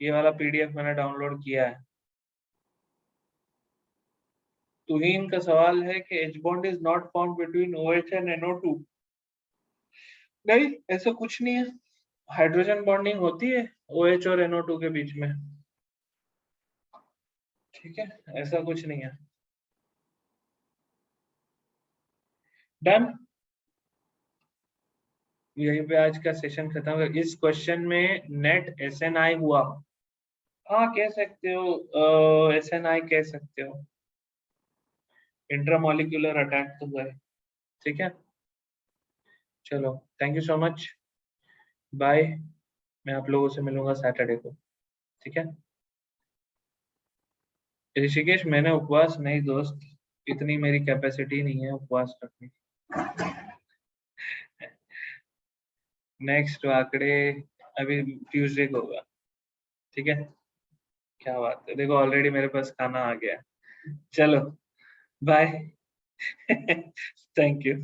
ये वाला PDF मैंने डाउनलोड किया है। तुहीन का सवाल है कि H bond is not found between OH and NO2। नहीं, ऐसा कुछ नहीं है, हाइड्रोजन बॉन्डिंग होती है OH और NO2 के बीच में। ठीक है, ऐसा कुछ नहीं है। डन, यहीं पे आज का सेशन खत्म कर। इस क्वेश्चन में नेट SNI हुआ, हाँ कह सकते हो, SNI कह सकते हो, इंट्रामोलिकुलर अटैक तो हुआ है। ठीक है, चलो, thank you so much, bye. मैं आप लोगों से मिलूंगा सैटरडे को। ठीक है, ऋषिकेश मैंने उपवास नहीं दोस्त, इतनी मेरी कैपेसिटी नहीं है उपवास रखने की। नेक्स्ट आंकड़े अभी ट्यूसडे को होगा। ठीक है, क्या बात है, देखो ऑलरेडी मेरे पास खाना आ गया है। चलो, बाय। Thank you.